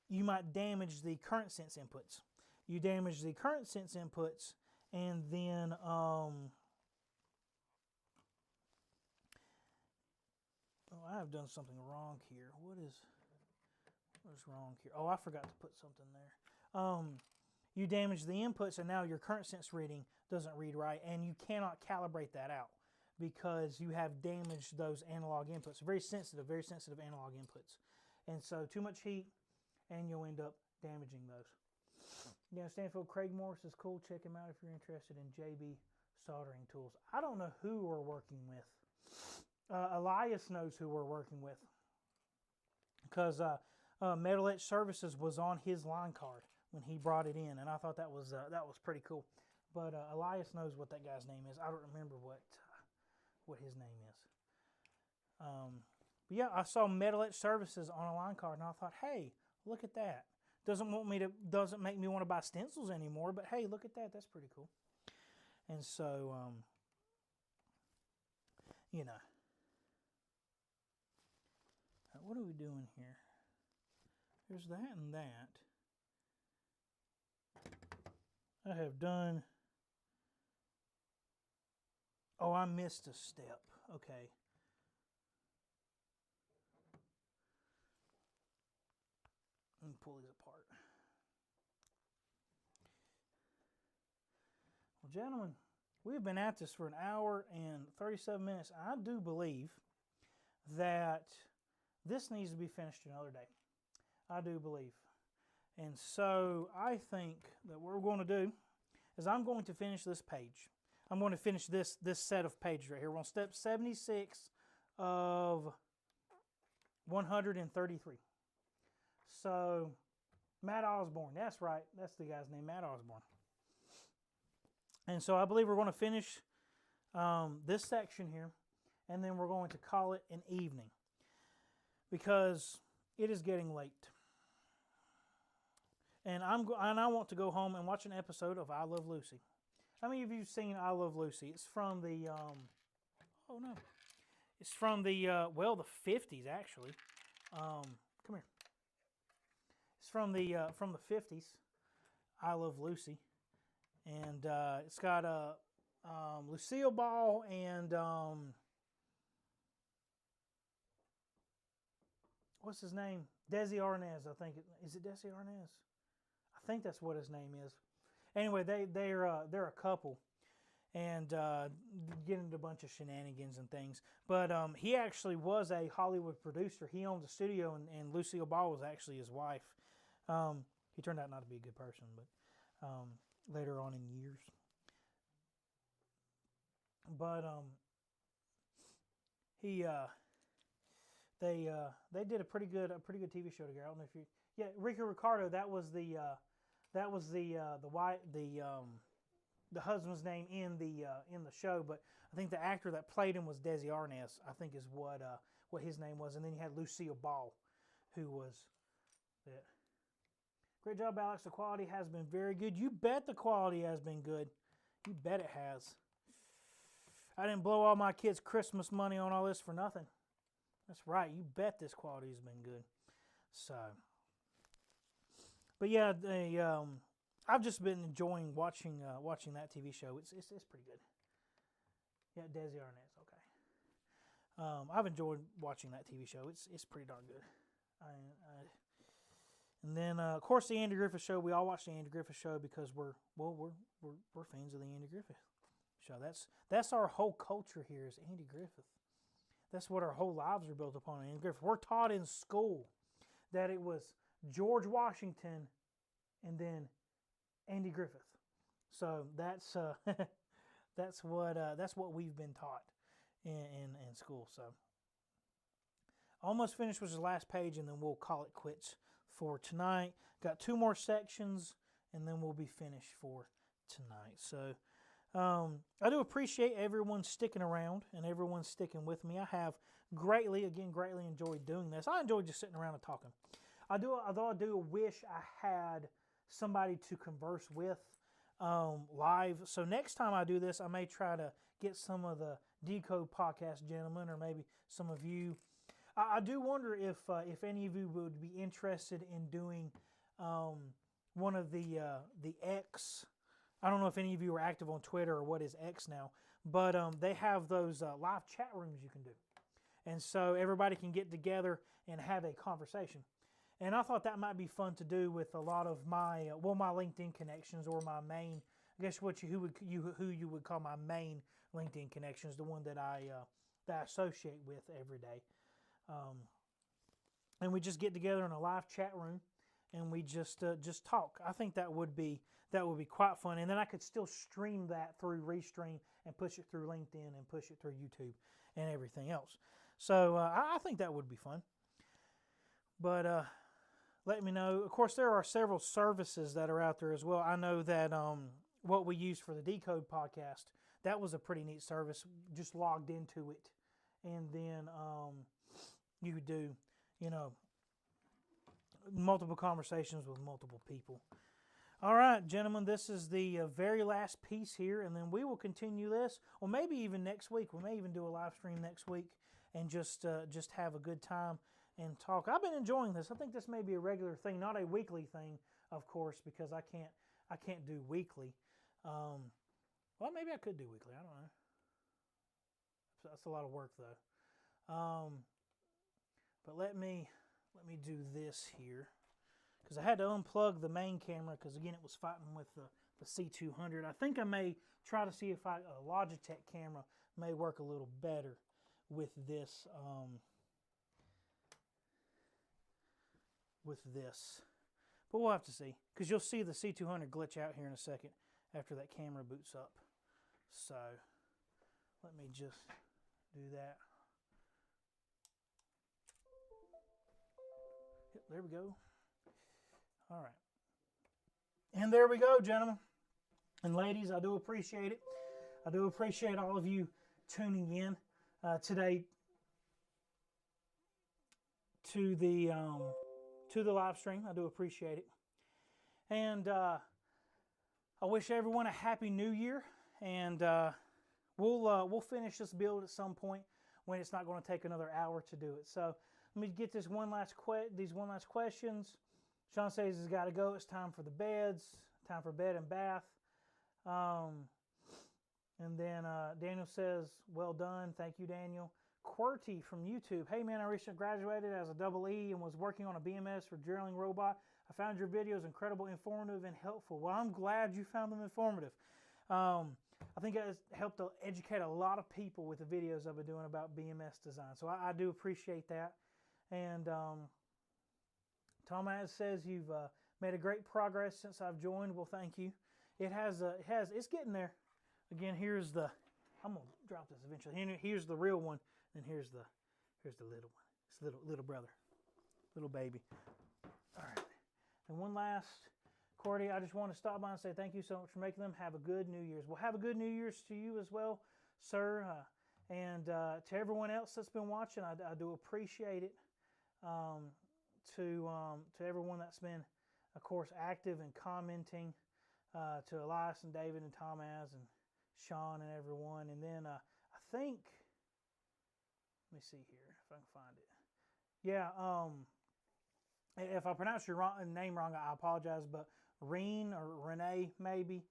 Speaker 1: you might damage the current sense inputs. You damage the current sense inputs, and then oh, I have done something wrong here. What is wrong here? Oh, I forgot to put something there. You damage the inputs, and now your current sense reading doesn't read right, and you cannot calibrate that out because you have damaged those analog inputs. Very sensitive analog inputs. And so too much heat, and you'll end up damaging those. Yeah, Stanfield, Craig Morris is cool. Check him out if you're interested in JB soldering tools. I don't know who we're working with. Elias knows who we're working with because Metal Etch Services was on his line card when he brought it in, and I thought that was pretty cool. But Elias knows what that guy's name is. I don't remember what his name is. But yeah, I saw Metal Etch Services on a line card, and I thought, hey, look at that. Doesn't make me want to buy stencils anymore, but hey, look at that. That's pretty cool. And so, you know, what are we doing here? There's that and that. I have done. Oh, I missed a step. Okay. Let me pull these apart. Well, gentlemen, we've been at this for an hour and 37 minutes. I do believe that this needs to be finished another day. I do believe. And so I think that what we're going to do is I'm going to finish this page. I'm going to finish this set of pages right here. We're on step 76 of 133. So Matt Osborne, that's right. That's the guy's name, Matt Osborne. And so I believe we're going to finish this section here, and then we're going to call it an evening because it is getting late. And I want to go home and watch an episode of I Love Lucy. How many of you have seen I Love Lucy? It's from the it's from the well, the 50s actually. Come here. It's from the 50s. I Love Lucy, and it's got Lucille Ball and what's his name? Desi Arnaz, I think. Is it Desi Arnaz? I think that's what his name is. Anyway, they're a couple, and get into a bunch of shenanigans and things. But he actually was a Hollywood producer. He owned a studio, and Lucille Ball was actually his wife. He turned out not to be a good person, but later on in years. But they did a pretty good TV show together. I don't know if you, Rico Ricardo. That was the husband's name in the show, but I think the actor that played him was Desi Arnaz, I think is what his name was, and then you had Lucille Ball, who was it. Great job, Alex. The quality has been very good. You bet the quality has been good. You bet it has. I didn't blow all my kids' Christmas money on all this for nothing. That's right. You bet this quality has been good. So, but yeah, I've just been enjoying watching that TV show. It's pretty good. Yeah, Desi Arnaz. Okay. I've enjoyed watching that TV show. It's pretty darn good. And then, of course, the Andy Griffith Show. We all watch the Andy Griffith Show because we're fans of the Andy Griffith Show. That's our whole culture here is Andy Griffith. That's what our whole lives are built upon. Andy Griffith. We're taught in school that it was George Washington and then Andy Griffith. So that's that's what we've been taught in school. So almost finished with the last page, and then we'll call it quits for tonight. Got 2 more sections, and then we'll be finished for tonight. So I do appreciate everyone sticking around and everyone sticking with me. I have greatly enjoyed doing this. I enjoy just sitting around and talking. Although I do wish I had somebody to converse with live. So next time I do this, I may try to get some of the Decode podcast gentlemen, or maybe some of you. I do wonder if any of you would be interested in doing one of the X. I don't know if any of you are active on Twitter or what is X now, but they have those live chat rooms you can do. And so everybody can get together and have a conversation. And I thought that might be fun to do with a lot of my my LinkedIn connections, or my main, I guess who you would call my main LinkedIn connections, the one that I associate with every day. And we just get together in a live chat room, and we just talk. I think that would be quite fun. And then I could still stream that through Restream and push it through LinkedIn and push it through YouTube and everything else. So I think that would be fun. But let me know. Of course, there are several services that are out there as well. I know that what we use for the Decode podcast, that was a pretty neat service. Just logged into it, and then you could do, multiple conversations with multiple people. All right, gentlemen, this is the very last piece here, and then we will continue this, or maybe even next week. We may even do a live stream next week and just have a good time and talk. I've been enjoying this. I think this may be a regular thing, not a weekly thing, of course, because I can't do weekly. Well, maybe I could do weekly. I don't know. That's a lot of work, though. But let me do this here, because I had to unplug the main camera because, again, it was fighting with the C200. I think I may try to see if a Logitech camera may work a little better with this. But we'll have to see, because you'll see the C200 glitch out here in a second after that camera boots up. So let me just do that. Yep, there we go. All right. And there we go, gentlemen and ladies. I do appreciate it. I do appreciate all of you tuning in today to the live stream. I do appreciate it. And I wish everyone a happy new year. And we'll finish this build at some point when it's not going to take another hour to do it. So let me get these one last questions. Sean says he's got to go. It's time for the beds. Time for bed and bath. And then Daniel says, well done. Thank you, Daniel. QWERTY from YouTube. Hey, man, I recently graduated as a double E and was working on a BMS for drilling robot. I found your videos incredible, informative, and helpful. Well, I'm glad you found them informative. I think it has helped to educate a lot of people with the videos I've been doing about BMS design. So I do appreciate that. And Tom says you've made a great progress since I've joined. Well, thank you. It's getting there. Again, here's the, I'm going to drop this eventually. Here's the real one, and here's the little one. It's little brother, little baby. All right. And one last, Cordy, I just want to stop by and say thank you so much for making them. Have a good New Year's. Well, have a good New Year's to you as well, sir. And to everyone else that's been watching, I do appreciate it. To everyone that's been, of course, active and commenting, to Elias and David and Tomaz and Sean and everyone. And then I think, let me see here if I can find it. Yeah, if I pronounce your name wrong, I apologize, but Reen or Renee maybe,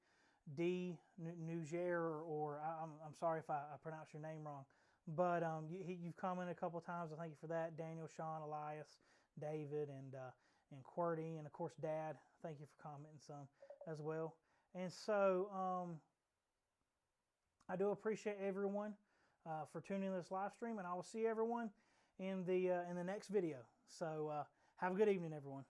Speaker 1: D. Nuger, or I'm sorry if I pronounce your name wrong. But you've commented a couple of times. I thank you for that. Daniel, Sean, Elias, David, and QWERTY, and of course Dad. Thank you for commenting some as well. And so I do appreciate everyone for tuning in this live stream, and I will see everyone in the next video. So have a good evening, everyone.